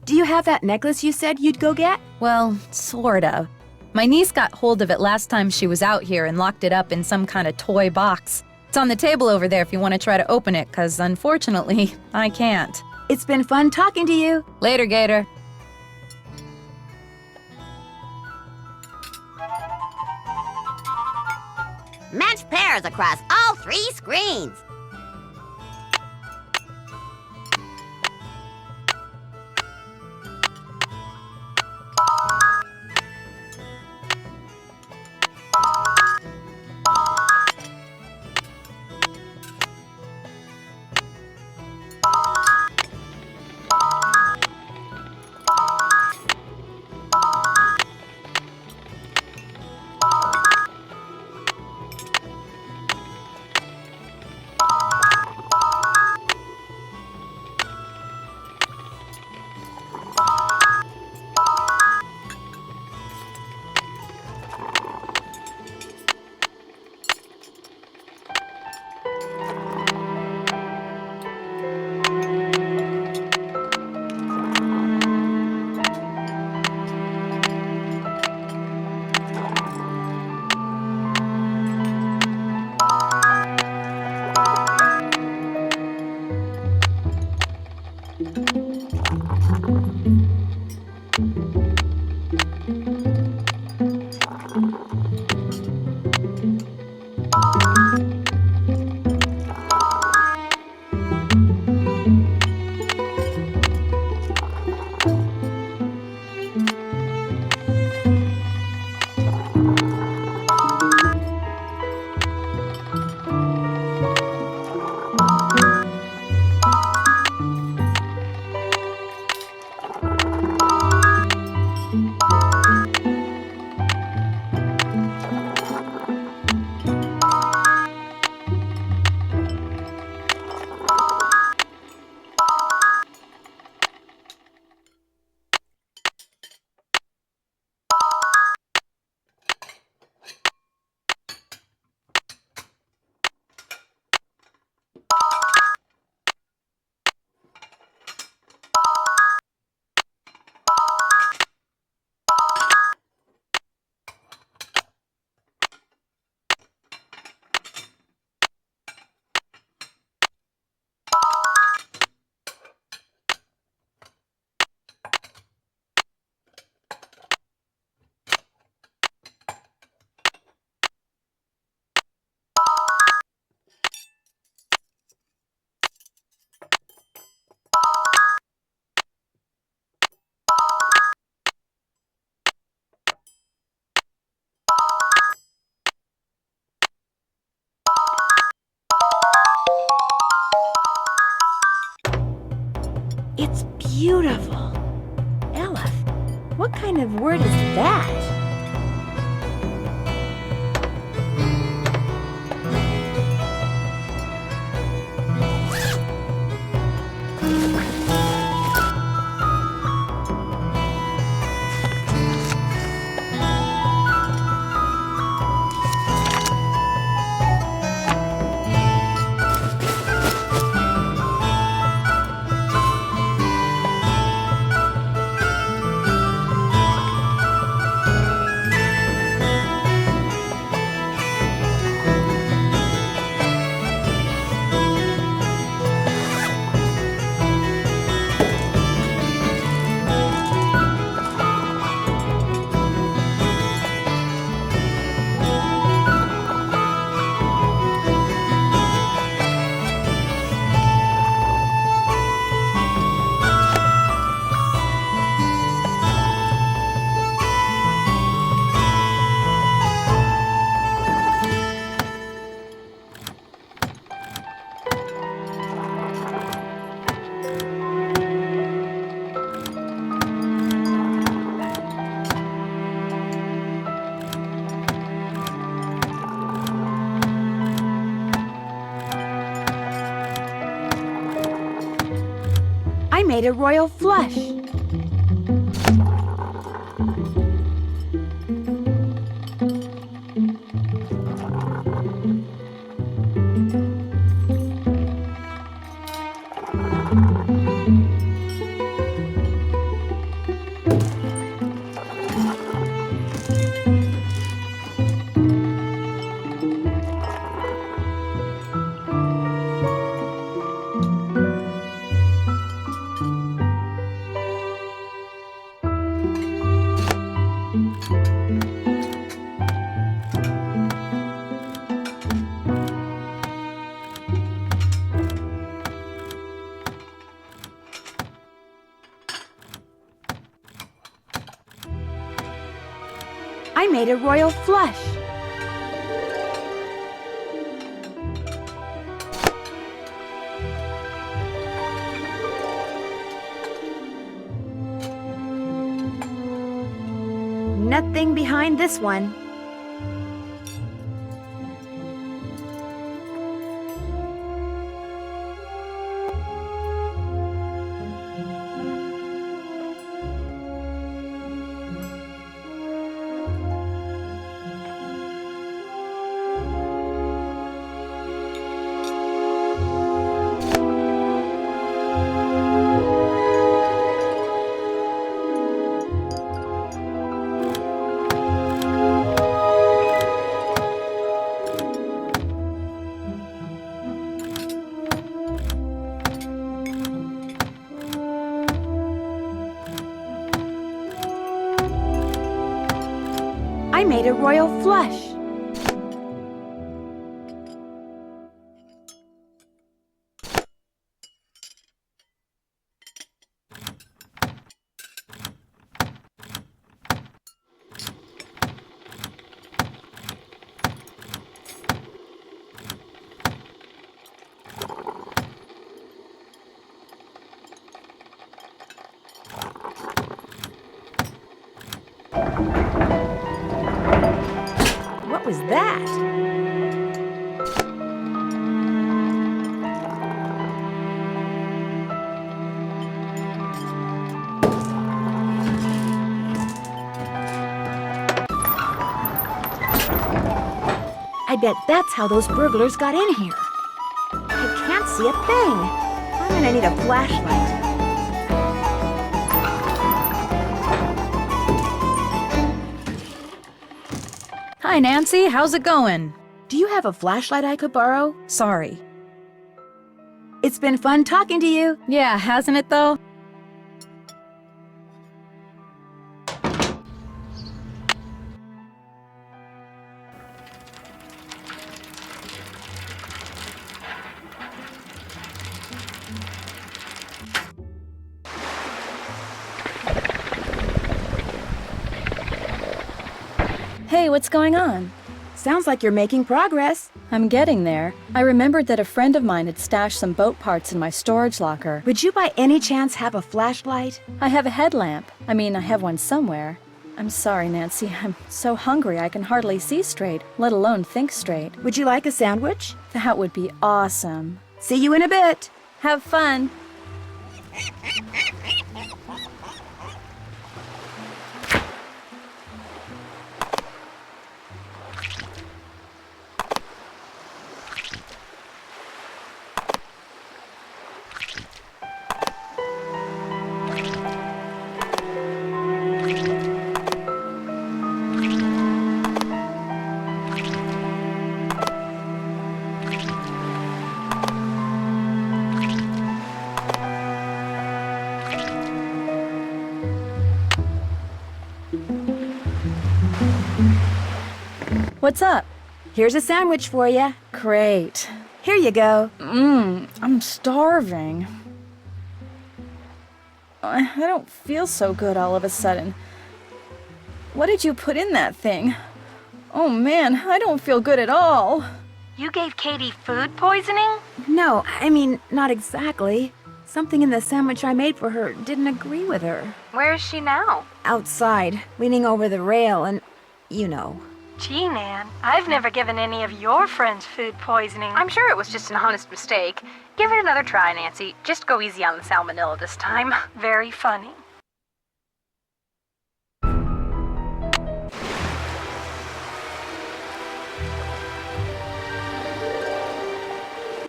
Do you have that necklace you said you'd go get? Well, sort of. My niece got hold of it last time she was out here and locked it up in some kind of toy box. It's on the table over there if you want to try to open it, because unfortunately, I can't. It's been fun talking to you. Later, Gator. Match pairs across all 3 screens. It's beautiful. Elif, what kind of word is that? made a royal flush. I made a royal flush. Nothing behind this one. I made a royal flush. What was that? I bet that's how those burglars got in here. I can't see a thing. I'm gonna need a flashlight. Hi, Nancy. How's it going? Do you have a flashlight I could borrow? Sorry. It's been fun talking to you. Yeah, hasn't it, though? Hey, what's going on? Sounds like you're making progress. I'm getting there. I remembered that a friend of mine had stashed some boat parts in my storage locker. Would you by any chance have a flashlight? I have a headlamp. I mean, I have one somewhere. I'm sorry, Nancy. I'm so hungry I can hardly see straight, let alone think straight. Would you like a sandwich? That would be awesome. See you in a bit. Have fun. What's up? Here's a sandwich for you. Great. Here you go. I'm starving. I don't feel so good all of a sudden. What did you put in that thing? Oh man, I don't feel good at all. You gave Katie food poisoning? No, I mean, not exactly. Something in the sandwich I made for her didn't agree with her. Where is she now? Outside, leaning over the rail and, you know. Gee, Nan, I've never given any of your friends food poisoning. I'm sure it was just an honest mistake. Give it another try, Nancy. Just go easy on the salmonella this time. Very funny.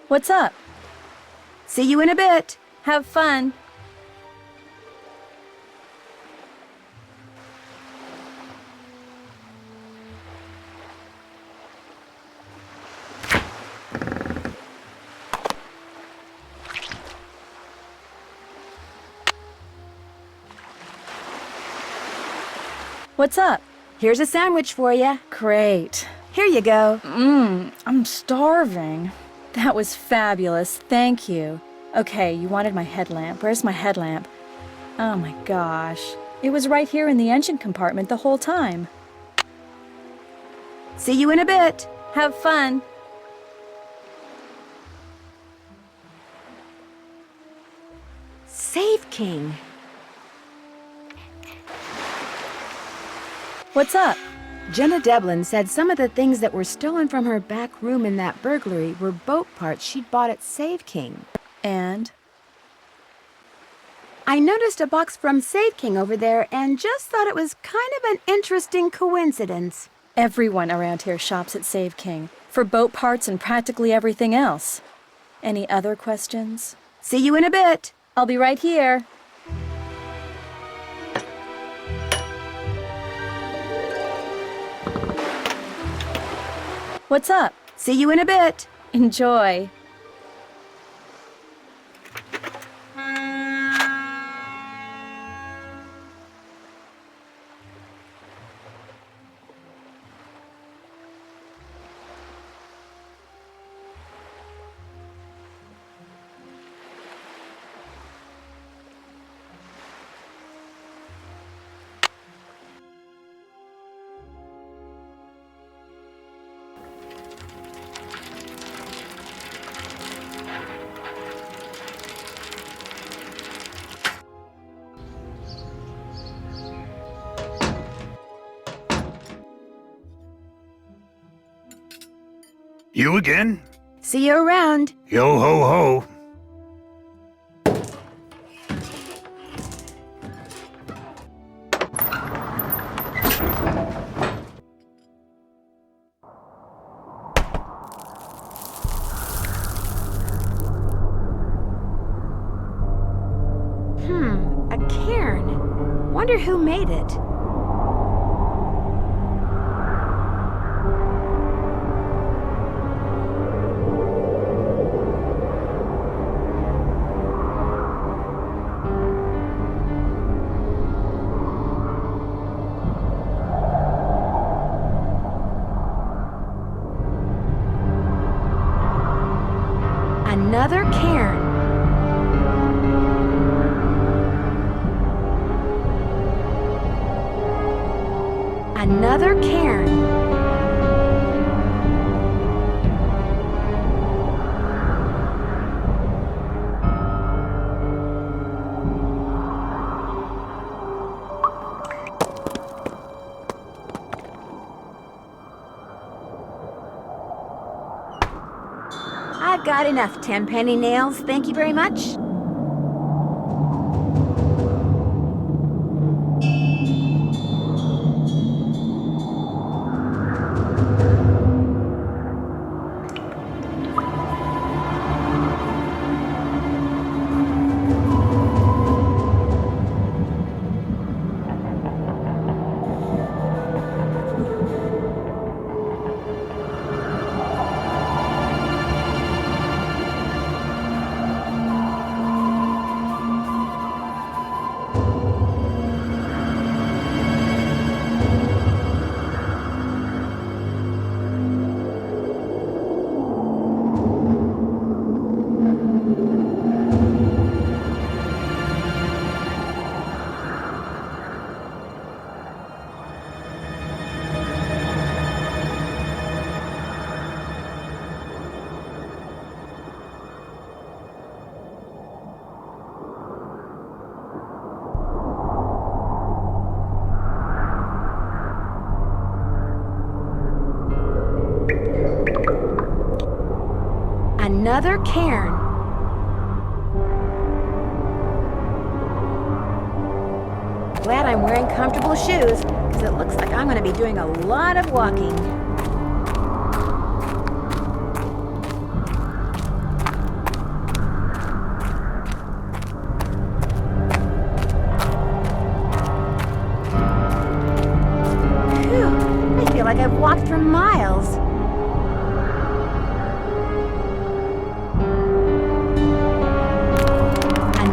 What's up? See you in a bit. Have fun. What's up? Here's a sandwich for you. Great. Here you go. I'm starving. That was fabulous. Thank you. Okay, you wanted my headlamp. Where's my headlamp? Oh my gosh. It was right here in the engine compartment the whole time. See you in a bit. Have fun. Save King. What's up? Jenna Devlin said some of the things that were stolen from her back room in that burglary were boat parts she'd bought at Save King. And? I noticed a box from Save King over there and just thought it was kind of an interesting coincidence. Everyone around here shops at Save King for boat parts and practically everything else. Any other questions? See you in a bit. I'll be right here. What's up? See you in a bit. Enjoy. You again? See you around. Yo ho ho. A cairn. Wonder who made it. Another cairn. Another cairn. I've got enough 10-penny nails, thank you very much. Another cairn. Glad I'm wearing comfortable shoes, because it looks like I'm going to be doing a lot of walking. Phew, I feel like I've walked for miles.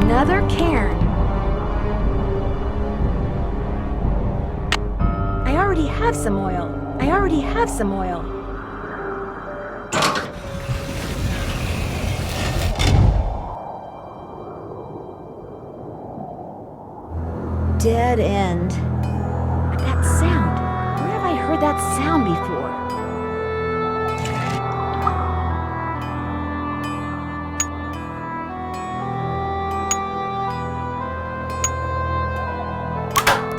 Another cairn. I already have some oil. Dead end. But that sound. Where have I heard that sound before?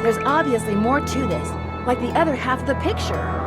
There's obviously more to this, like the other half of the picture.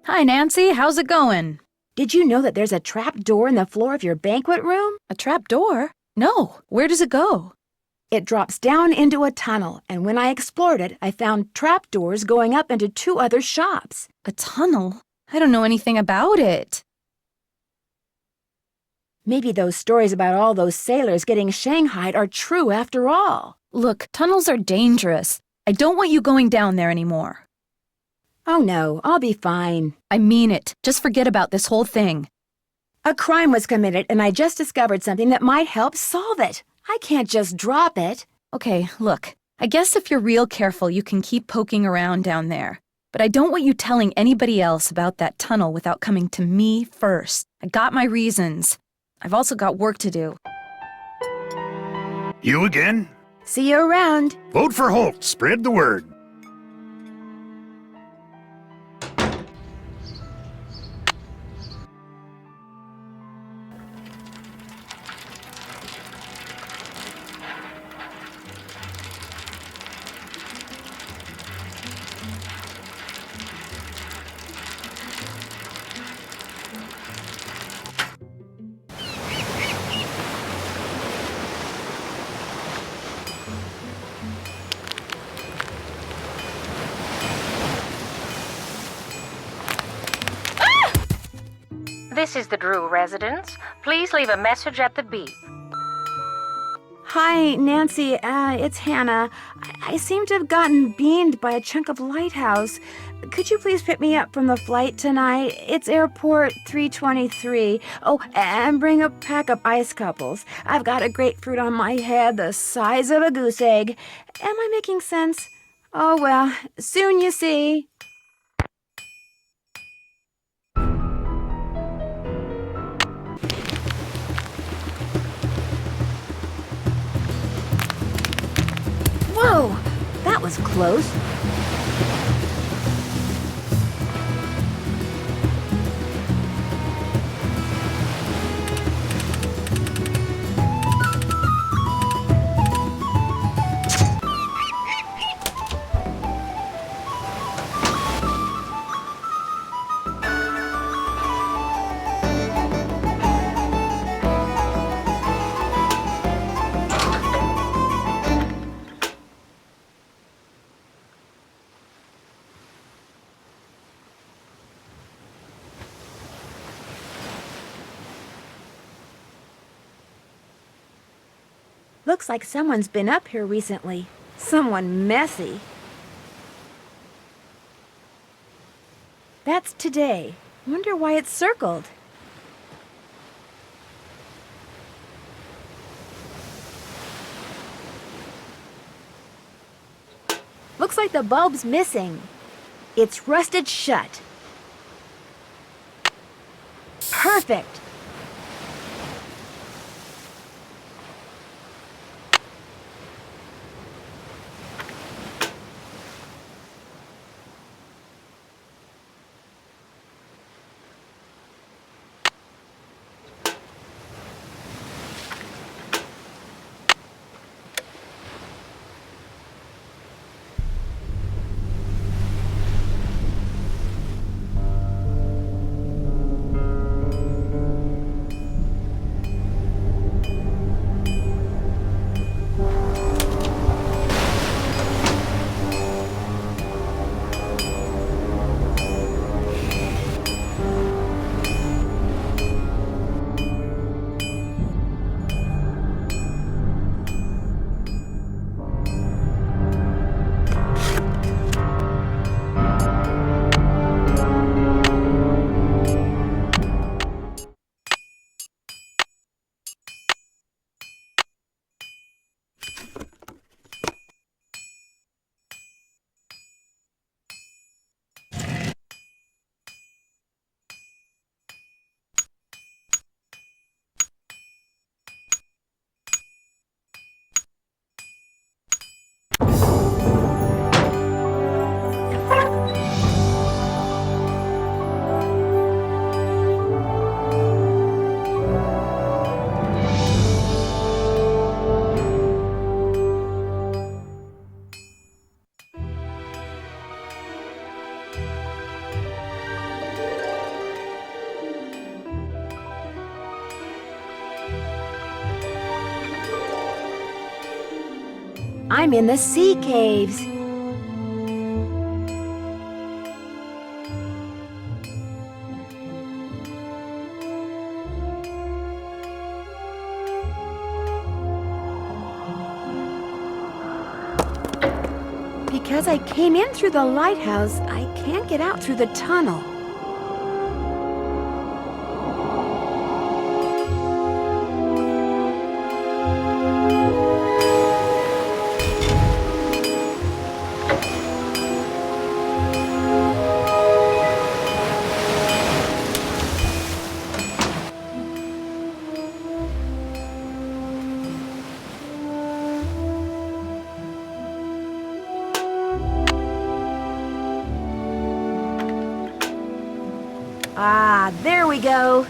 Hi, Nancy. How's it going? Did you know that there's a trap door in the floor of your banquet room? A trap door? No. Where does it go? It drops down into a tunnel, and when I explored it, I found trap doors going up into 2 other shops. A tunnel? I don't know anything about it. Maybe those stories about all those sailors getting shanghaied are true after all. Look, tunnels are dangerous. I don't want you going down there anymore. Oh no, I'll be fine. I mean it. Just forget about this whole thing. A crime was committed, and I just discovered something that might help solve it. I can't just drop it. Okay, look. I guess if you're real careful, you can keep poking around down there. But I don't want you telling anybody else about that tunnel without coming to me first. I got my reasons. I've also got work to do. You again? See you around. Vote for Holt. Spread the word. This is the Drew residence. Please leave a message at the beep. Hi, Nancy. It's Hannah. I seem to have gotten beamed by a chunk of lighthouse. Could you please pick me up from the flight tonight? It's airport 323. Oh, and bring a pack of ice couples. I've got a grapefruit on my head the size of a goose egg. Am I making sense? Oh, well, soon you see. Whoa, that was close. Looks like someone's been up here recently. Someone messy. That's today. Wonder why it's circled. Looks like the bulb's missing. It's rusted shut. Perfect! I'm in the sea caves. Because I came in through the lighthouse, I can't get out through the tunnel. Ah, there we go.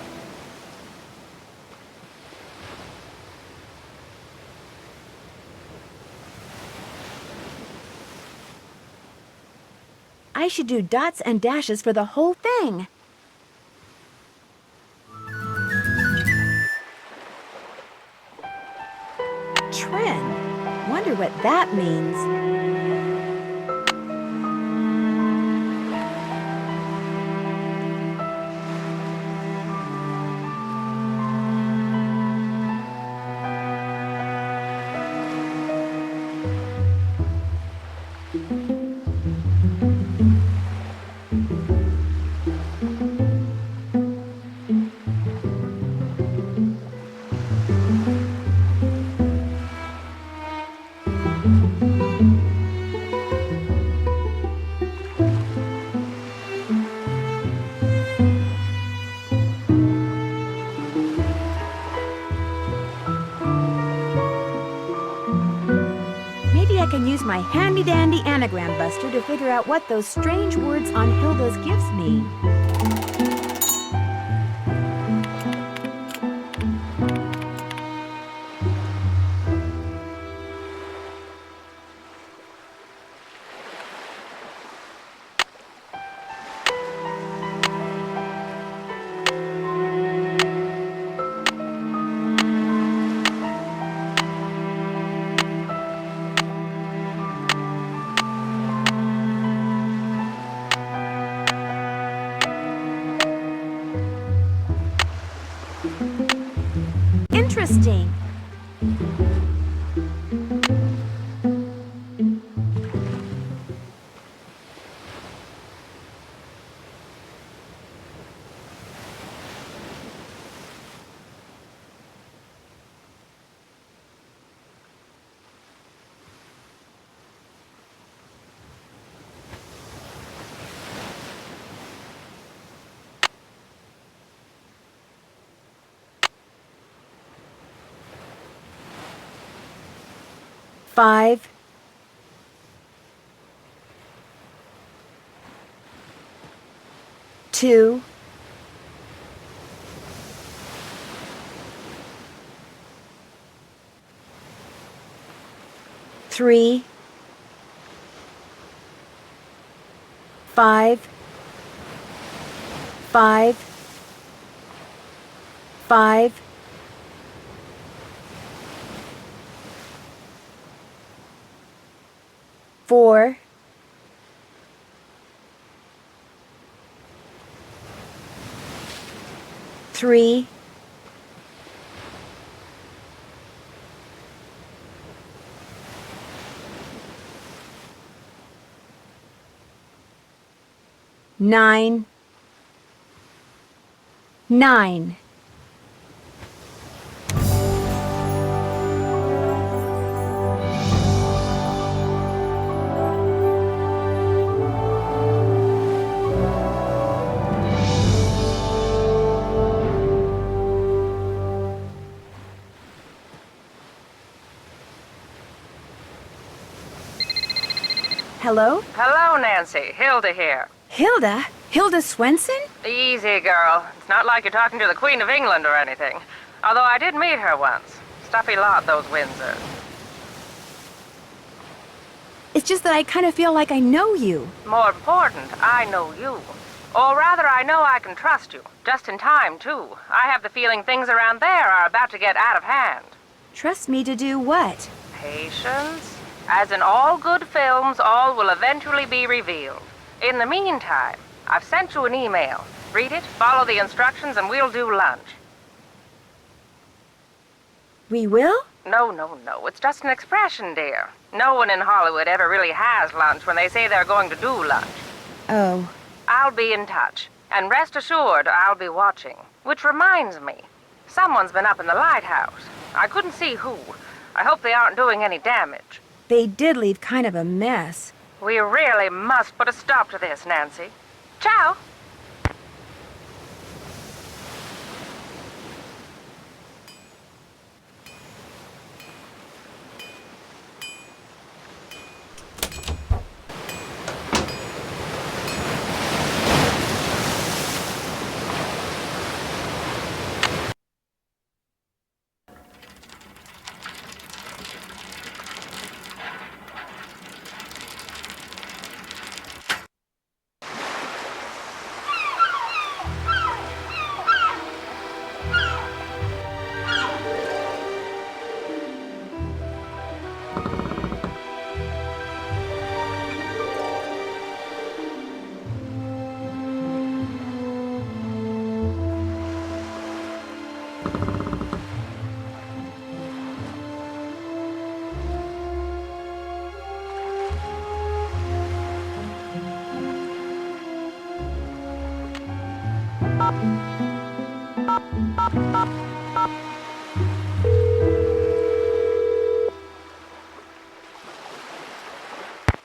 I should do dots and dashes for the whole thing. Trend. Wonder what that means. I can use my handy-dandy anagram buster to figure out what those strange words on Hilda's gifts mean. Interesting. 5, 2, 3, 5, 5, 5, 4, 3, 9, 9. Hello? Hello, Nancy. Hilda here. Hilda? Hilda Swenson? Easy, girl. It's not like you're talking to the Queen of England or anything. Although I did meet her once. Stuffy lot, those Windsors. It's just that I kind of feel like I know you. More important, I know you. Or rather, I know I can trust you. Just in time, too. I have the feeling things around there are about to get out of hand. Trust me to do what? Patience? As in all good films, all will eventually be revealed. In the meantime, I've sent you an email. Read it, follow the instructions, and we'll do lunch. We will? No. It's just an expression, dear. No one in Hollywood ever really has lunch when they say they're going to do lunch. Oh. I'll be in touch. And rest assured, I'll be watching. Which reminds me, someone's been up in the lighthouse. I couldn't see who. I hope they aren't doing any damage. They did leave kind of a mess. We really must put a stop to this, Nancy. Ciao!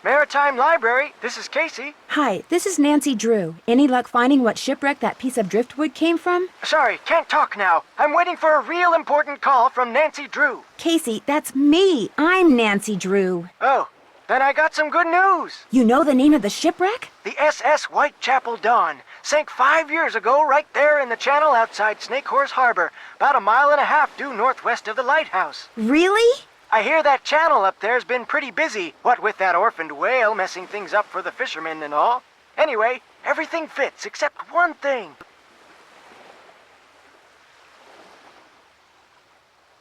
Maritime Library, this is Casey. Hi, this is Nancy Drew. Any luck finding what shipwreck that piece of driftwood came from? Sorry, can't talk now. I'm waiting for a real important call from Nancy Drew. Casey, that's me. I'm Nancy Drew. Oh, then I got some good news. You know the name of the shipwreck? The SS Whitechapel Dawn sank 5 years ago right there in the channel outside Snake Horse Harbor, about 1.5 miles due northwest of the lighthouse. Really? I hear that channel up there's been pretty busy, what with that orphaned whale messing things up for the fishermen and all. Anyway, everything fits except one thing.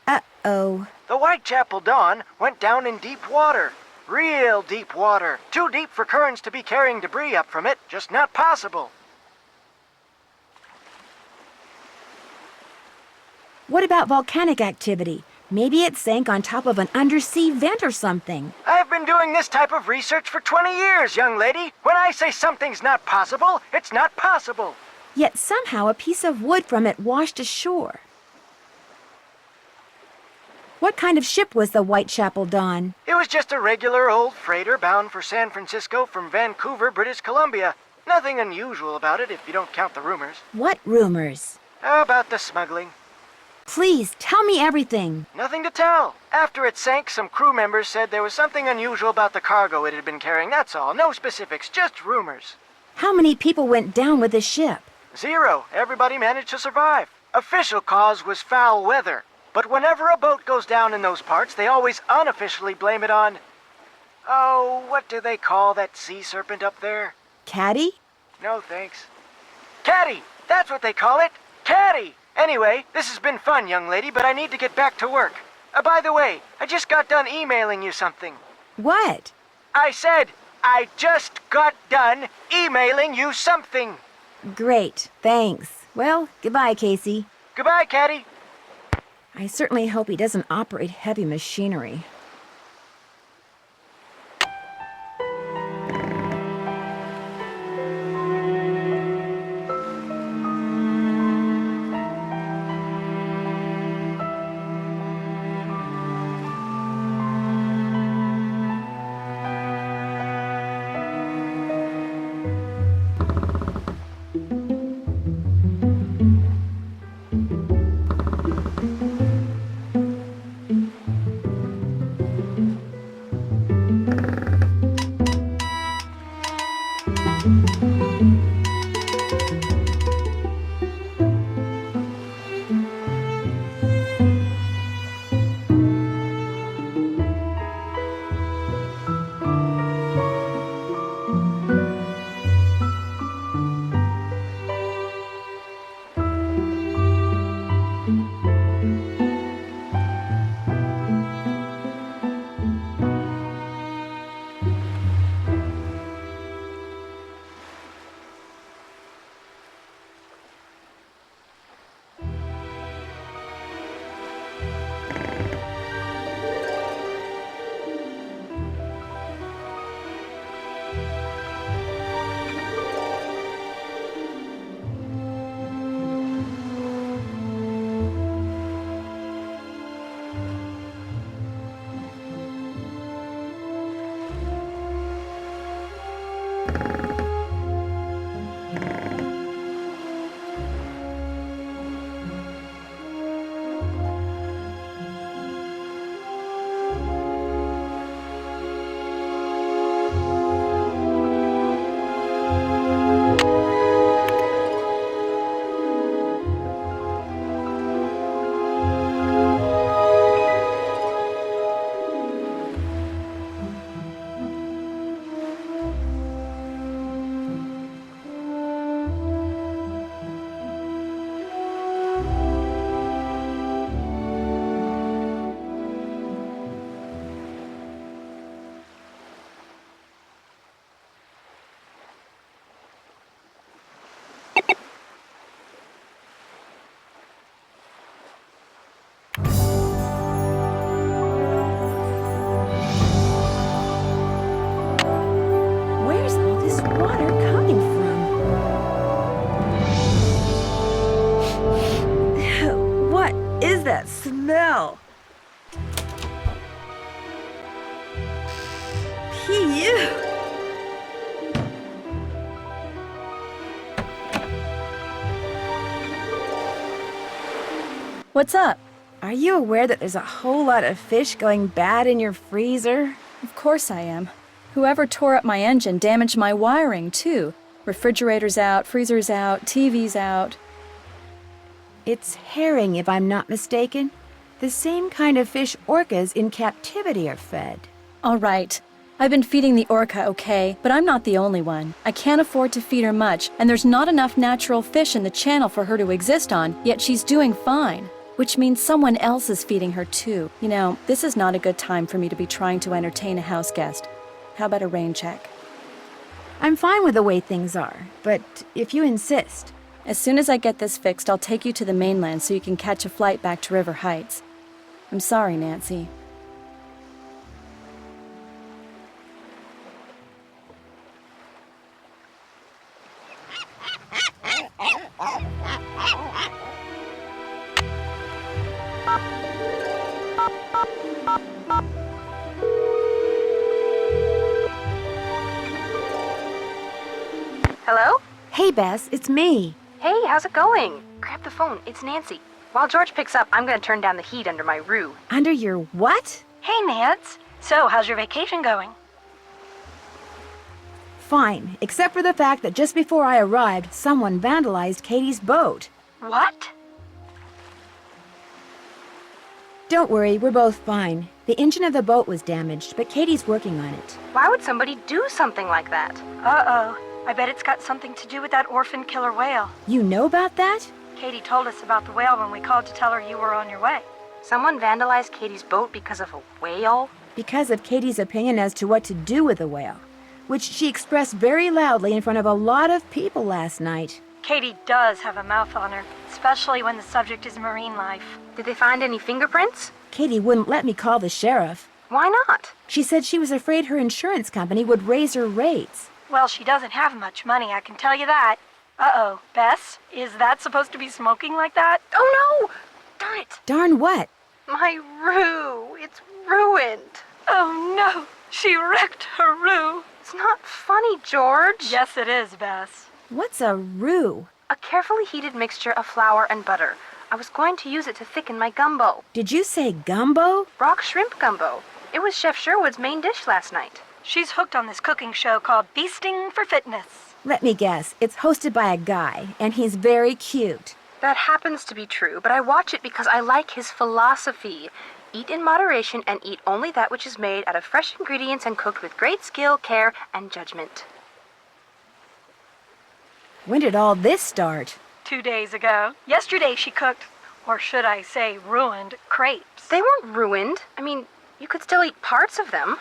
Uh-oh. The Whitechapel Dawn went down in deep water. Real deep water. Too deep for currents to be carrying debris up from it. Just not possible. What about volcanic activity? Maybe it sank on top of an undersea vent or something. I've been doing this type of research for 20 years, young lady. When I say something's not possible, it's not possible. Yet somehow a piece of wood from it washed ashore. What kind of ship was the Whitechapel Dawn? It was just a regular old freighter bound for San Francisco from Vancouver, British Columbia. Nothing unusual about it if you don't count the rumors. What rumors? How about the smuggling? Please, tell me everything. Nothing to tell. After it sank, some crew members said there was something unusual about the cargo it had been carrying. That's all. No specifics, just rumors. How many people went down with the ship? 0. Everybody managed to survive. Official cause was foul weather. But whenever a boat goes down in those parts, they always unofficially blame it on... Oh, what do they call that sea serpent up there? Caddy? No, thanks. Caddy! That's what they call it! Caddy! Anyway, this has been fun, young lady, but I need to get back to work. By the way, I just got done emailing you something. What? I said, I just got done emailing you something. Great, thanks. Well, goodbye, Casey. Goodbye, Caddy. I certainly hope he doesn't operate heavy machinery. Where's all this water coming from? What is that smell? Phew! What's up? Are you aware that there's a whole lot of fish going bad in your freezer? Of course I am. Whoever tore up my engine damaged my wiring, too. Refrigerator's out, freezer's out, TV's out. It's herring, if I'm not mistaken. The same kind of fish orcas in captivity are fed. All right. I've been feeding the orca okay, but I'm not the only one. I can't afford to feed her much, and there's not enough natural fish in the channel for her to exist on, yet she's doing fine. Which means someone else is feeding her too. You know, this is not a good time for me to be trying to entertain a house guest. How about a rain check? I'm fine with the way things are, but if you insist. As soon as I get this fixed, I'll take you to the mainland so you can catch a flight back to River Heights. I'm sorry, Nancy. Hello? Hey, Bess, it's me. Hey, how's it going? Grab the phone. It's Nancy. While George picks up, I'm gonna turn down the heat under my roo. Under your what? Hey, Nance. So, how's your vacation going? Fine, except for the fact that just before I arrived, someone vandalized Katie's boat. What? Don't worry, we're both fine. The engine of the boat was damaged, but Katie's working on it. Why would somebody do something like that? Uh-oh. I bet it's got something to do with that orphan killer whale. You know about that? Katie told us about the whale when we called to tell her you were on your way. Someone vandalized Katie's boat because of a whale? Because of Katie's opinion as to what to do with the whale, which she expressed very loudly in front of a lot of people last night. Katie does have a mouth on her, especially when the subject is marine life. Did they find any fingerprints? Katie wouldn't let me call the sheriff. Why not? She said she was afraid her insurance company would raise her rates. Well, she doesn't have much money, I can tell you that. Uh-oh. Bess, is that supposed to be smoking like that? Oh no! Darn it! Darn what? My roo! It's ruined! Oh no! She wrecked her roo! It's not funny, George! Yes, it is, Bess. What's a roux? A carefully heated mixture of flour and butter. I was going to use it to thicken my gumbo. Did you say gumbo? Rock shrimp gumbo. It was Chef Sherwood's main dish last night. She's hooked on this cooking show called Beasting for Fitness. Let me guess, it's hosted by a guy, and he's very cute. That happens to be true, but I watch it because I like his philosophy. Eat in moderation and eat only that which is made out of fresh ingredients and cooked with great skill, care, and judgment. When did all this start? 2 days ago. Yesterday she cooked, or should I say ruined, crepes. They weren't ruined. I mean, you could still eat parts of them.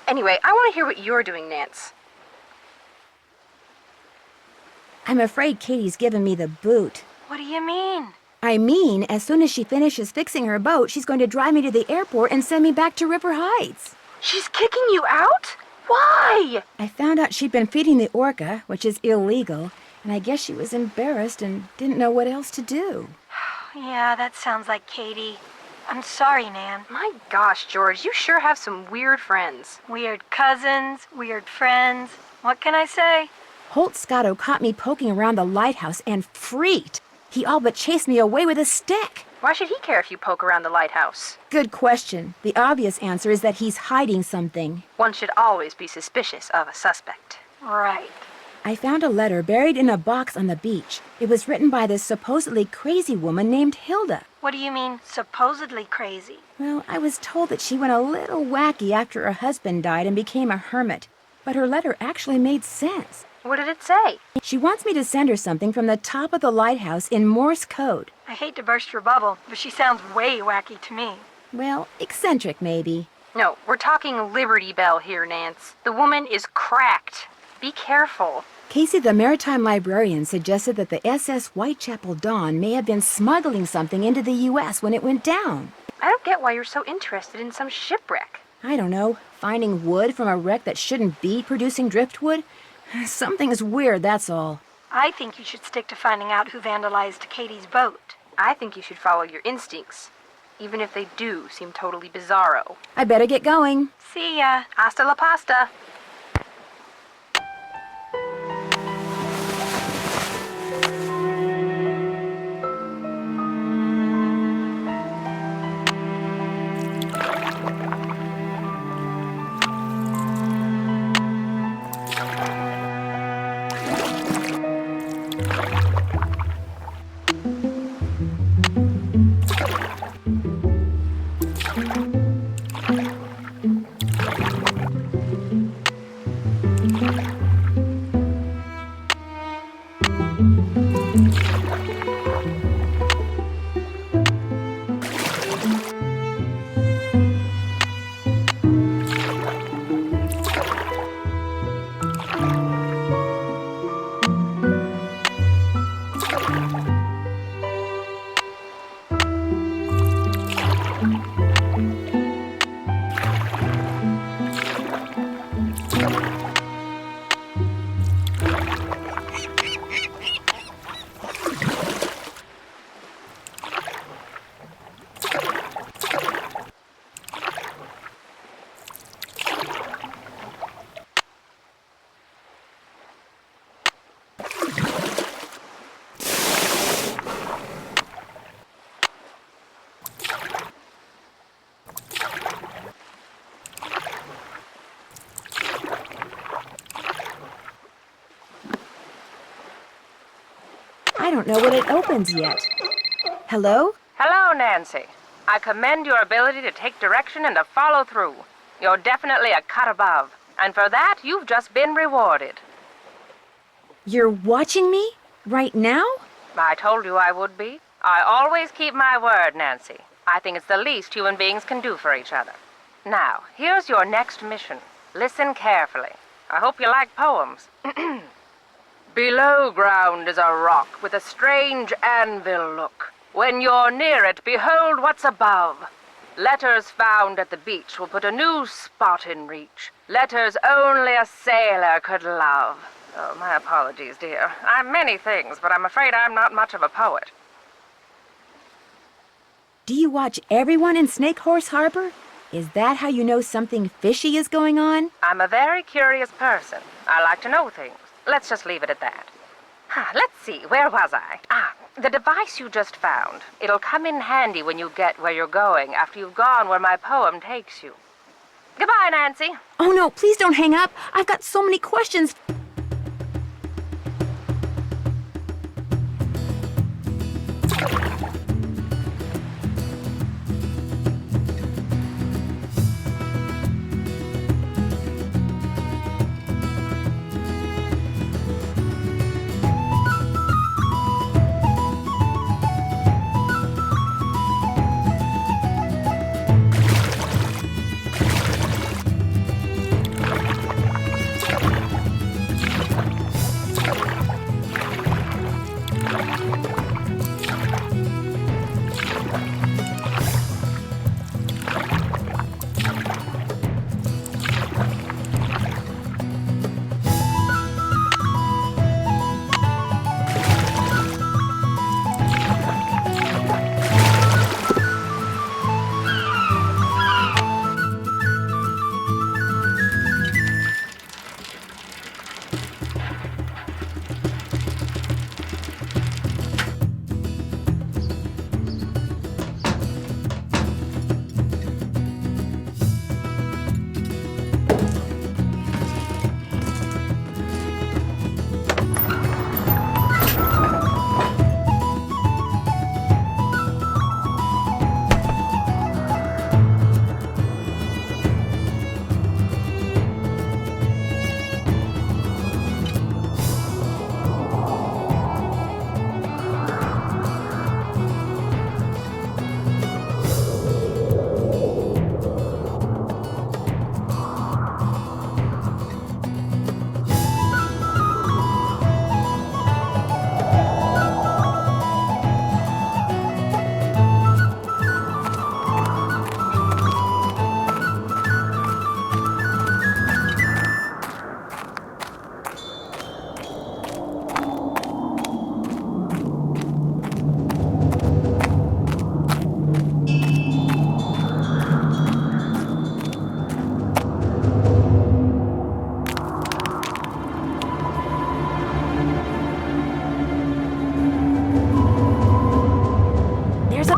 Anyway, I want to hear what you're doing, Nance. I'm afraid Katie's given me the boot. What do you mean? I mean, as soon as she finishes fixing her boat, she's going to drive me to the airport and send me back to River Heights. She's kicking you out? Why? I found out she'd been feeding the orca, which is illegal, and I guess she was embarrassed and didn't know what else to do. Yeah, that sounds like Katie. I'm sorry, Nan. My gosh, George, you sure have some weird friends. Weird cousins, weird friends. What can I say? Holt Scotto caught me poking around the lighthouse and freaked. He all but chased me away with a stick. Why should he care if you poke around the lighthouse? Good question. The obvious answer is that he's hiding something. One should always be suspicious of a suspect. Right. I found a letter buried in a box on the beach. It was written by this supposedly crazy woman named Hilda. What do you mean, supposedly crazy? Well, I was told that she went a little wacky after her husband died and became a hermit. But her letter actually made sense. What did it say? She wants me to send her something from the top of the lighthouse in Morse code. I hate to burst your bubble, but she sounds way wacky to me. Well, eccentric maybe. No, we're talking Liberty Bell here, Nance. The woman is cracked. Be careful. Casey, the maritime librarian, suggested that the SS Whitechapel Dawn may have been smuggling something into the U.S. when it went down. I don't get why you're so interested in some shipwreck. I don't know, finding wood from a wreck that shouldn't be producing driftwood? Something's weird, that's all. I think you should stick to finding out who vandalized Katie's boat. I think you should follow your instincts, even if they do seem totally bizarro. I better get going. See ya. Hasta la pasta. I don't know when it opens yet. Hello? Hello, Nancy. I commend your ability to take direction and to follow through. You're definitely a cut above. And for that, you've just been rewarded. You're watching me? Right now? I told you I would be. I always keep my word, Nancy. I think it's the least human beings can do for each other. Now, here's your next mission. Listen carefully. I hope you like poems. Below ground is a rock with a strange anvil look. When you're near it, behold what's above. Letters found at the beach will put a new spot in reach. Letters only a sailor could love. Oh, my apologies, dear. I'm many things, but I'm afraid I'm not much of a poet. Do you watch everyone in Snake Horse Harbor? Is that how you know something fishy is going on? I'm a very curious person. I like to know things. Let's just leave it at that. Let's see, where was I? The device you just found. It'll come in handy when you get where you're going after you've gone where my poem takes you. Goodbye, Nancy. Oh no, please don't hang up. I've got so many questions.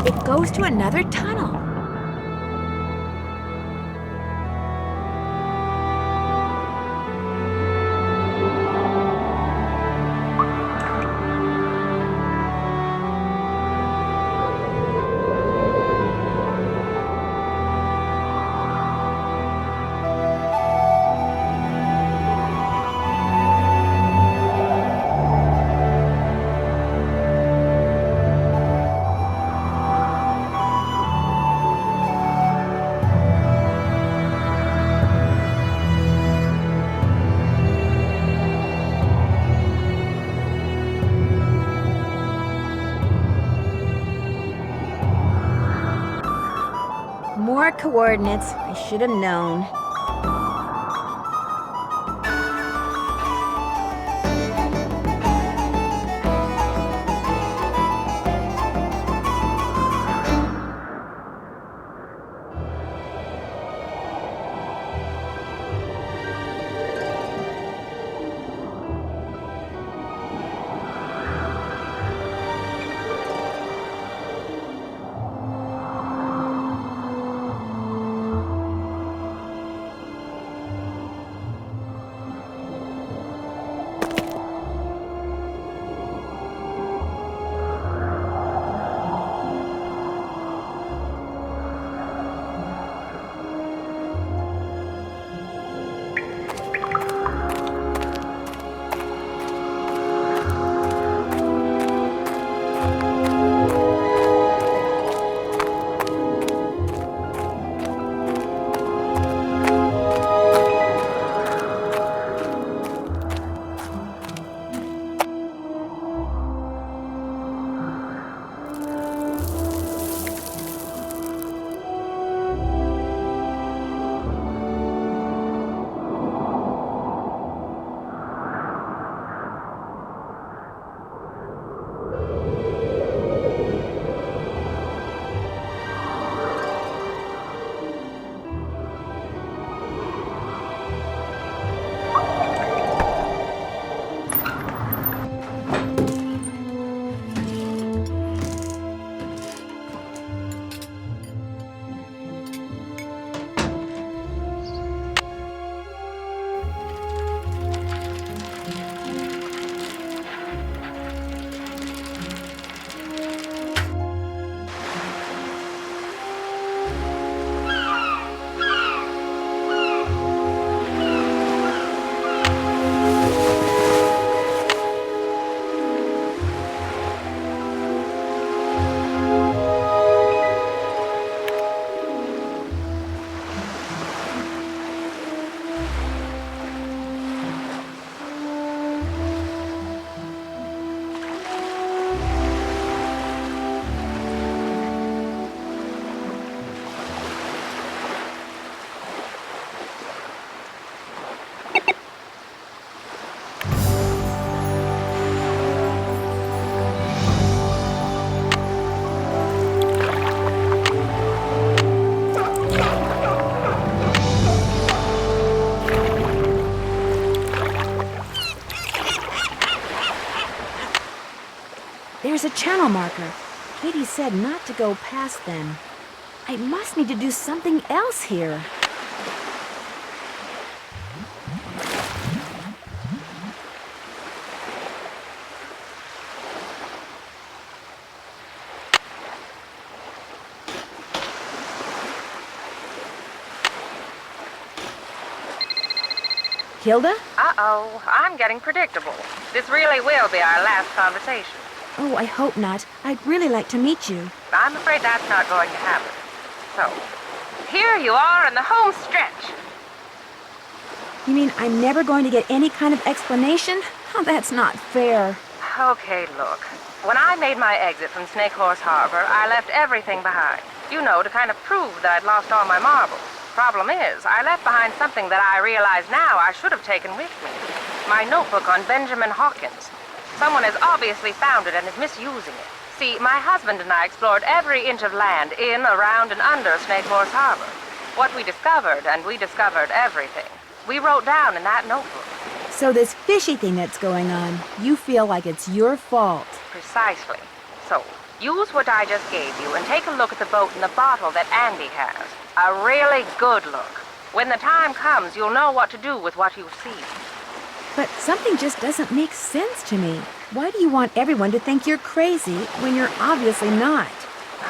It goes to another tunnel. More coordinates. I should have known. There's a channel marker. Katie said not to go past them. I must need to do something else here. Hilda? Uh-oh, I'm getting predictable. This really will be our last conversation. Oh, I hope not. I'd really like to meet you. I'm afraid that's not going to happen. So, here you are in the home stretch. You mean I'm never going to get any kind of explanation? Oh, that's not fair. Okay, look. When I made my exit from Snake Horse Harbor, I left everything behind. You know, to kind of prove that I'd lost all my marbles. Problem is, I left behind something that I realize now I should have taken with me. My notebook on Benjamin Hawkins. Someone has obviously found it and is misusing it. See, my husband and I explored every inch of land in, around, and under Snake Horse Harbor. What we discovered, and we discovered everything, we wrote down in that notebook. So this fishy thing that's going on, you feel like it's your fault. Precisely. So, use what I just gave you and take a look at the boat and the bottle that Andy has. A really good look. When the time comes, you'll know what to do with what you see. But something just doesn't make sense to me. Why do you want everyone to think you're crazy when you're obviously not?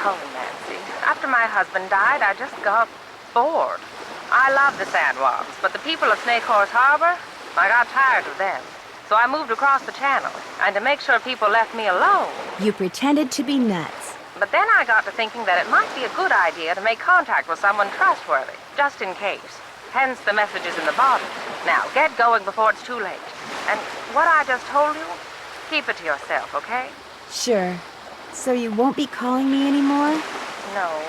Oh, Nancy, after my husband died, I just got bored. I love the Sandwogs, but the people of Snake Horse Harbor, I got tired of them. So I moved across the channel, and to make sure people left me alone. You pretended to be nuts. But then I got to thinking that it might be a good idea to make contact with someone trustworthy, just in case. Hence the messages in the bottle. Now, get going before it's too late. And what I just told you, keep it to yourself, okay? Sure. So you won't be calling me anymore? No.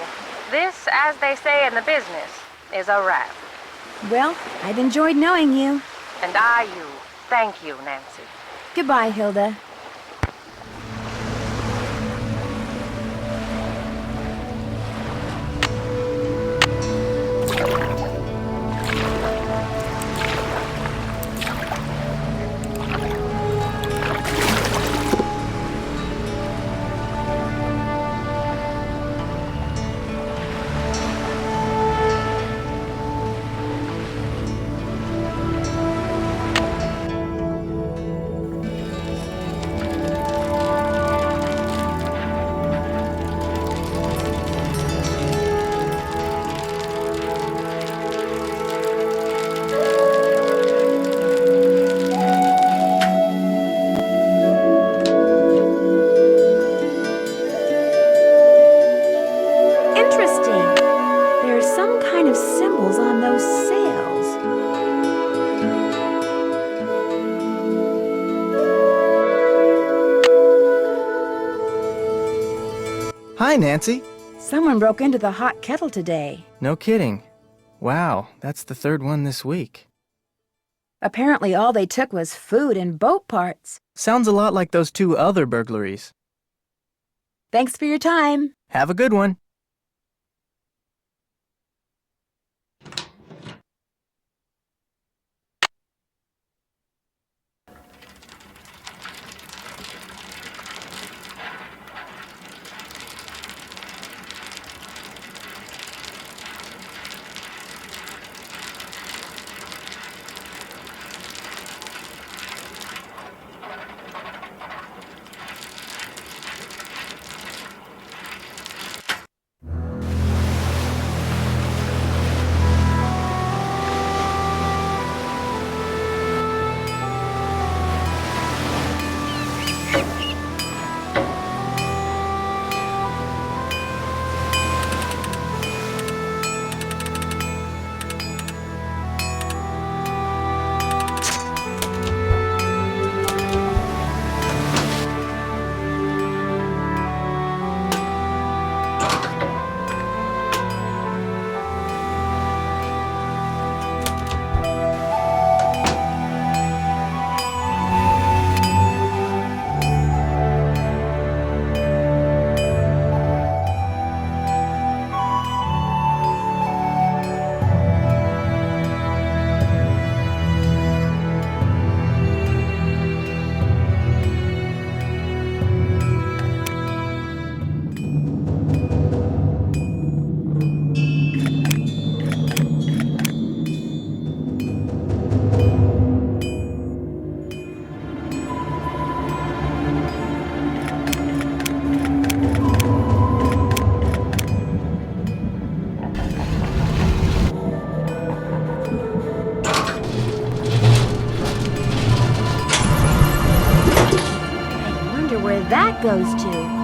This, as they say in the business, is a wrap. Well, I've enjoyed knowing you. And I you. Thank you, Nancy. Goodbye, Hilda. Hi, Nancy. Someone broke into the hot kettle today. No kidding. Wow, that's the third one this week. Apparently all they took was food and boat parts. Sounds a lot like those two other burglaries. Thanks for your time. Have a good one. that goes to?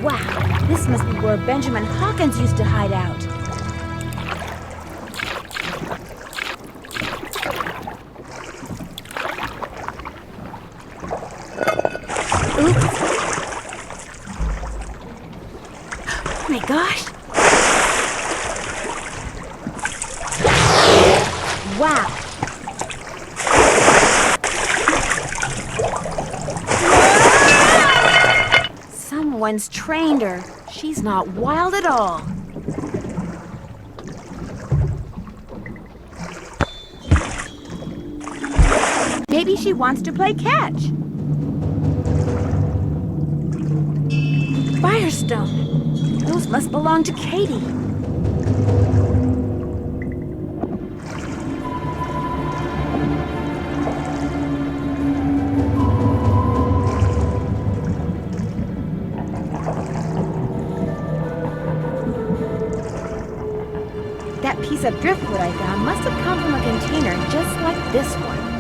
Wow, this must be where Benjamin Hawkins used to hide out. Oops. Oh my gosh. Wow. Someone's trained her. She's not wild at all. Maybe she wants to play catch. Firestone. Those must belong to Katie. That piece of driftwood I found must have come from a container just like this one.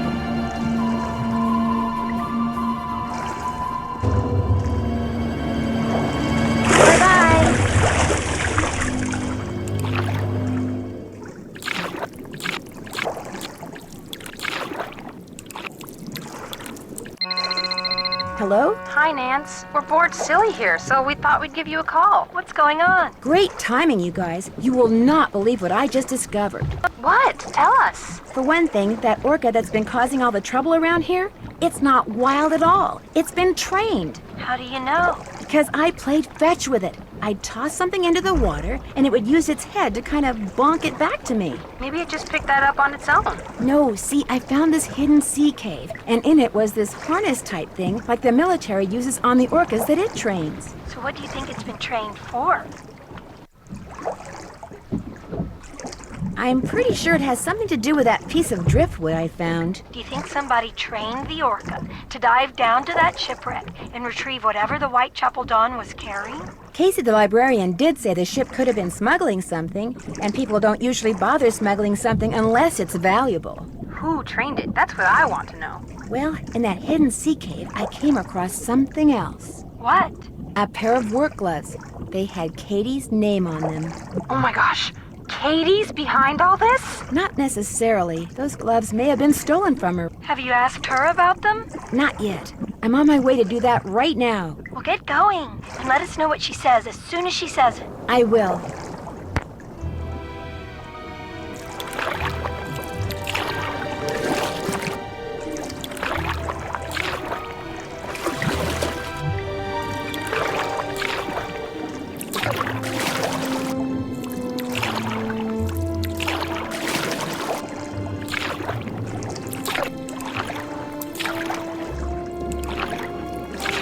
Hello? Hi, Nance. We're bored silly here, so we thought we'd give you a call. What's going on? Great timing, you guys. You will not believe what I just discovered. What? Tell us. For one thing, that orca that's been causing all the trouble around here, it's not wild at all. It's been trained. How do you know? Because I played fetch with it. I'd toss something into the water, and it would use its head to kind of bonk it back to me. Maybe it just picked that up on its own. No, see, I found this hidden sea cave, and in it was this harness-type thing like the military uses on the orcas that it trains. So what do you think it's been trained for? I'm pretty sure it has something to do with that piece of driftwood I found. Do you think somebody trained the orca to dive down to that shipwreck and retrieve whatever the Whitechapel Dawn was carrying? Casey the librarian did say the ship could have been smuggling something, and people don't usually bother smuggling something unless it's valuable. Who trained it? That's what I want to know. Well, in that hidden sea cave, I came across something else. What? A pair of work gloves. They had Katie's name on them. Oh my gosh. Katie's behind all this? Not necessarily. Those gloves may have been stolen from her. Have you asked her about them? Not yet. I'm on my way to do that right now. Well, get going and let us know what she says as soon as she says it. I will.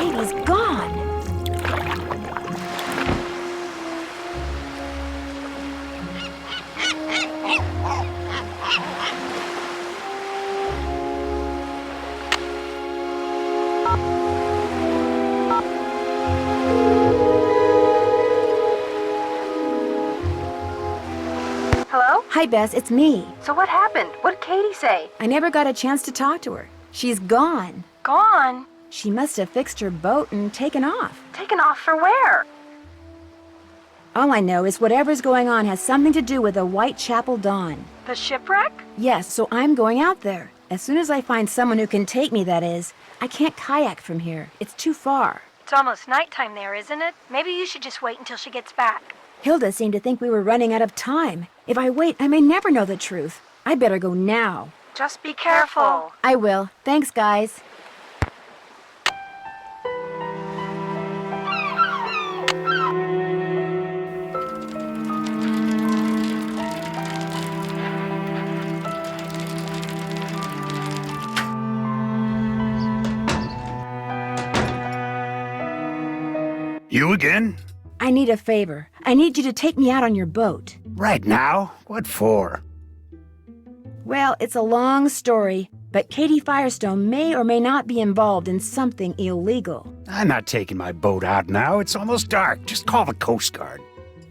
Katie's gone. Hi, Bess, it's me. So what happened? What did Katie say? I never got a chance to talk to her. She's gone. Gone? She must have fixed her boat and taken off. Taken off for where? All I know is whatever's going on has something to do with the Whitechapel Dawn. The shipwreck? Yes, so I'm going out there. As soon as I find someone who can take me, that is. I can't kayak from here. It's too far. It's almost nighttime there, isn't it? Maybe you should just wait until she gets back. Hilda seemed to think we were running out of time. If I wait, I may never know the truth. I better go now. Just be careful. I will. Thanks, guys. You again? I need a favor. I need you to take me out on your boat. Right now? What for? Well, it's a long story, but Katie Firestone may or may not be involved in something illegal. I'm not taking my boat out now. It's almost dark. Just call the Coast Guard.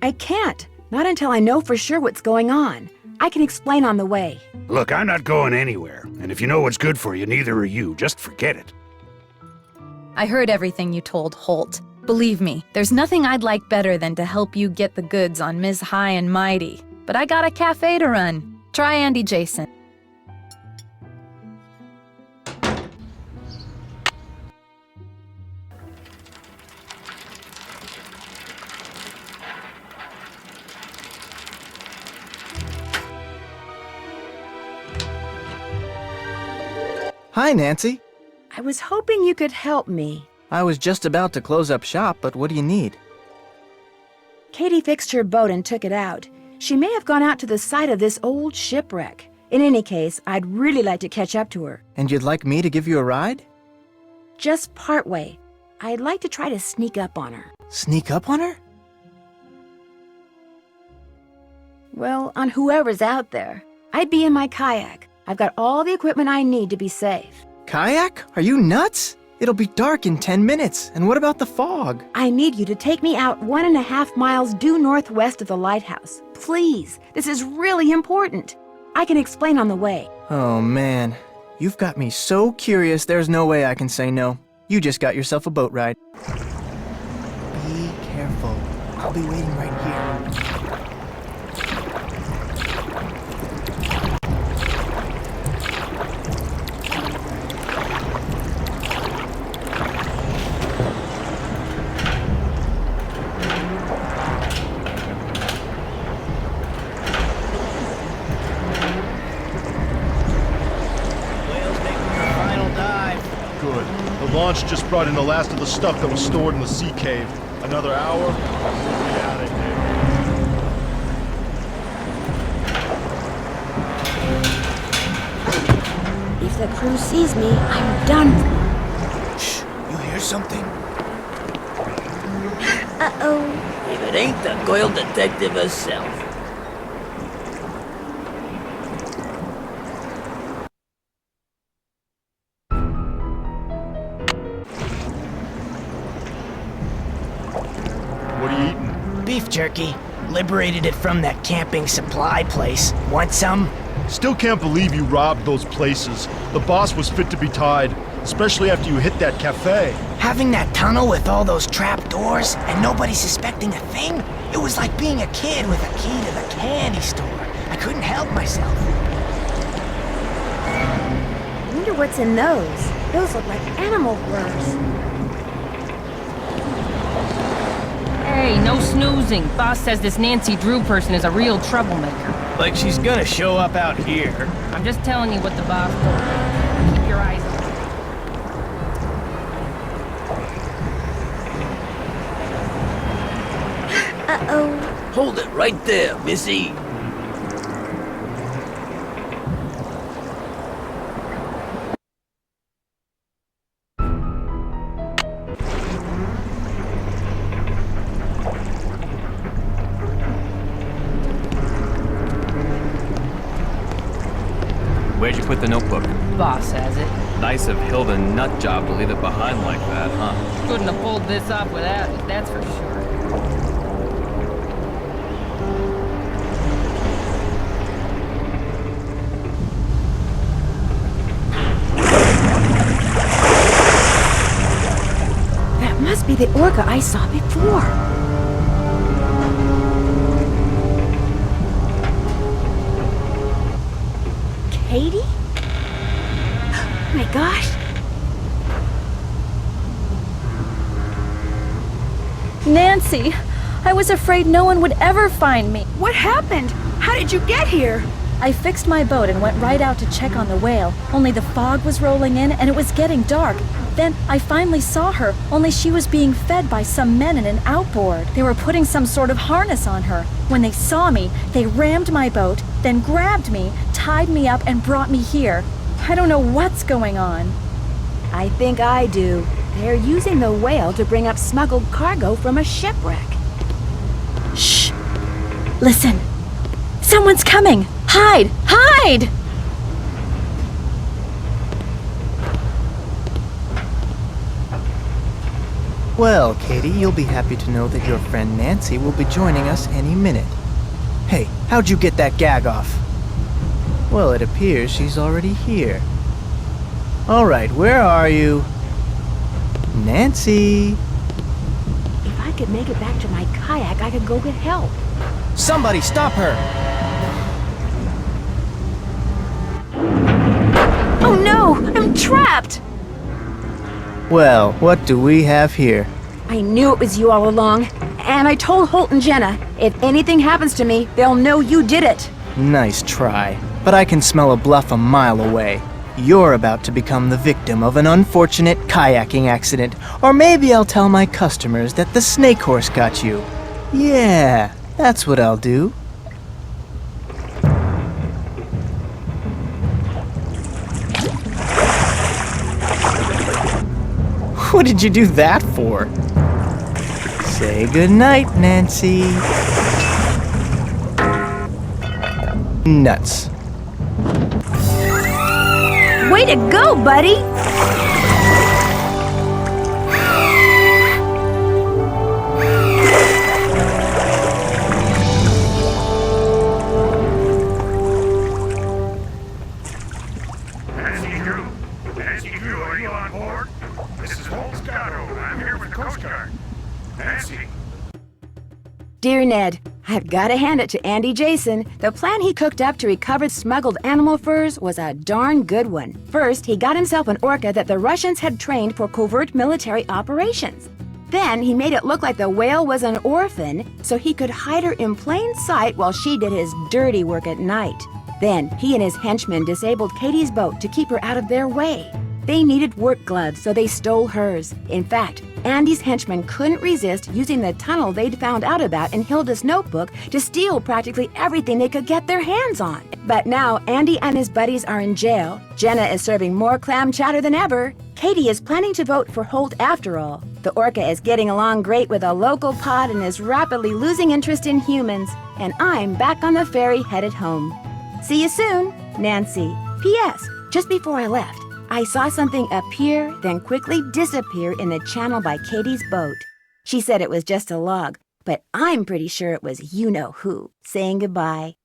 I can't. Not until I know for sure what's going on. I can explain on the way. Look, I'm not going anywhere. And if you know what's good for you, neither are you. Just forget it. I heard everything you told Holt. Believe me, there's nothing I'd like better than to help you get the goods on Ms. High and Mighty. But I got a cafe to run. Try Andy Jason. Hi, Nancy. I was hoping you could help me. I was just about to close up shop, but what do you need? Katie fixed her boat and took it out. She may have gone out to the site of this old shipwreck. In any case, I'd really like to catch up to her. And you'd like me to give you a ride? Just partway. I'd like to try to sneak up on her. Sneak up on her? Well, on whoever's out there. I'd be in my kayak. I've got all the equipment I need to be safe. Kayak? Are you nuts? It'll be dark in 10 minutes. And what about the fog? I need you to take me out 1.5 miles due northwest of the lighthouse. Please, this is really important. I can explain on the way. Oh, man. You've got me so curious, there's no way I can say no. You just got yourself a boat ride. Be careful. I'll be waiting right here. The launch just brought in the last of the stuff that was stored in the sea cave. Another hour, we'll be out of here. If the crew sees me, I'm done for. Shh, you hear something? Uh-oh. If it ain't the Goyle detective herself. What are you eating? Beef jerky. Liberated it from that camping supply place. Want some? Still can't believe you robbed those places. The boss was fit to be tied, especially after you hit that cafe. Having that tunnel with all those trap doors and nobody suspecting a thing? It was like being a kid with a key to the candy store. I couldn't help myself. I wonder what's in those. Those look like animal burrs. Hey, no snoozing. Boss says this Nancy Drew person is a real troublemaker. Like she's gonna show up out here. I'm just telling you what the boss told me. Keep your eyes open. Uh-oh. Hold it right there, Missy. Where'd you put the notebook? Boss has it. Nice of Hilda nut job to leave it behind like that, huh? Couldn't have pulled this off without it, that's for sure. be the orca I saw before. Katie? Oh my gosh. Nancy, I was afraid no one would ever find me. What happened? How did you get here? I fixed my boat and went right out to check on the whale, only the fog was rolling in and it was getting dark. Then I finally saw her, only she was being fed by some men in an outboard. They were putting some sort of harness on her. When they saw me, they rammed my boat, then grabbed me, tied me up, and brought me here. I don't know what's going on. I think I do. They're using the whale to bring up smuggled cargo from a shipwreck. Shh! Listen! Someone's coming! Hide! Hide! Well, Katie, you'll be happy to know that your friend Nancy will be joining us any minute. Hey, how'd you get that gag off? Well, it appears she's already here. Alright, where are you? Nancy! If I could make it back to my kayak, I could go get help. Somebody stop her! Oh no! I'm trapped! Well, what do we have here? I knew it was you all along. And I told Holt and Jenna, if anything happens to me, they'll know you did it. Nice try. But I can smell a bluff a mile away. You're about to become the victim of an unfortunate kayaking accident. Or maybe I'll tell my customers that the snake horse got you. Yeah, that's what I'll do. What did you do that for? Say goodnight, Nancy. Nuts. Way to go, buddy! Nancy Drew, are you on board? This is Holt Scotto. I'm here with the Coast Guard. Nancy. Dear Ned, I've got to hand it to Andy Jason. The plan he cooked up to recover smuggled animal furs was a darn good one. First, he got himself an orca that the Russians had trained for covert military operations. Then, he made it look like the whale was an orphan, so he could hide her in plain sight while she did his dirty work at night. Then, he and his henchmen disabled Katie's boat to keep her out of their way. They needed work gloves, so they stole hers. In fact, Andy's henchmen couldn't resist using the tunnel they'd found out about in Hilda's notebook to steal practically everything they could get their hands on. But now Andy and his buddies are in jail. Jenna is serving more clam chowder than ever. Katie is planning to vote for Holt after all. The orca is getting along great with a local pod and is rapidly losing interest in humans. And I'm back on the ferry headed home. See you soon, Nancy. P.S. Just before I left, I saw something appear, then quickly disappear in the channel by Katie's boat. She said it was just a log, but I'm pretty sure it was you-know-who saying goodbye.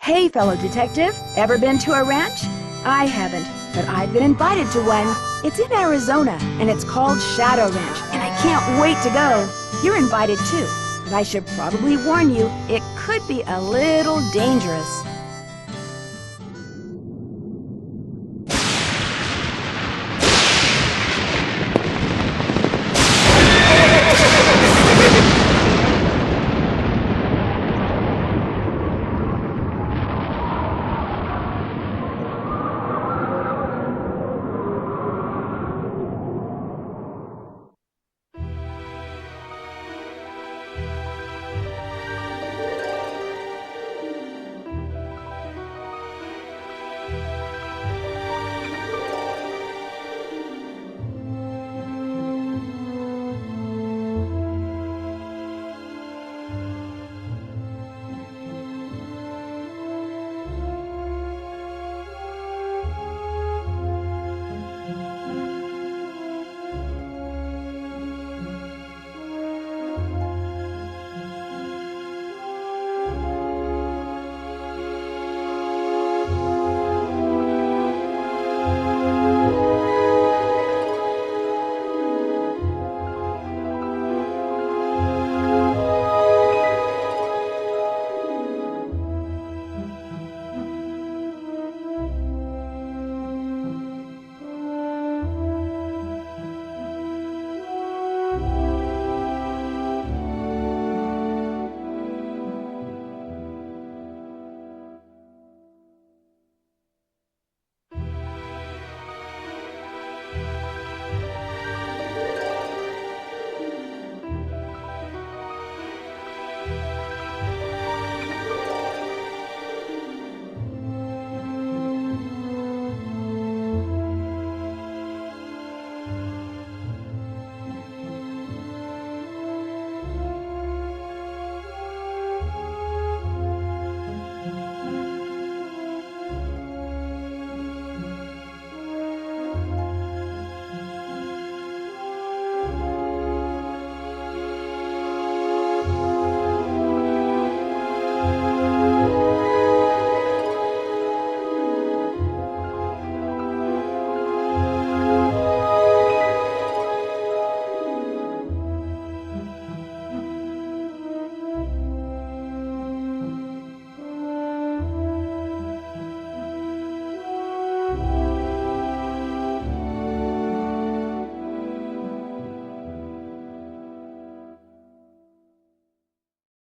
Hey, fellow detective, ever been to a ranch? I haven't, but I've been invited to one. It's in Arizona, and it's called Shadow Ranch, and I can't wait to go. You're invited too, but I should probably warn you, it could be a little dangerous.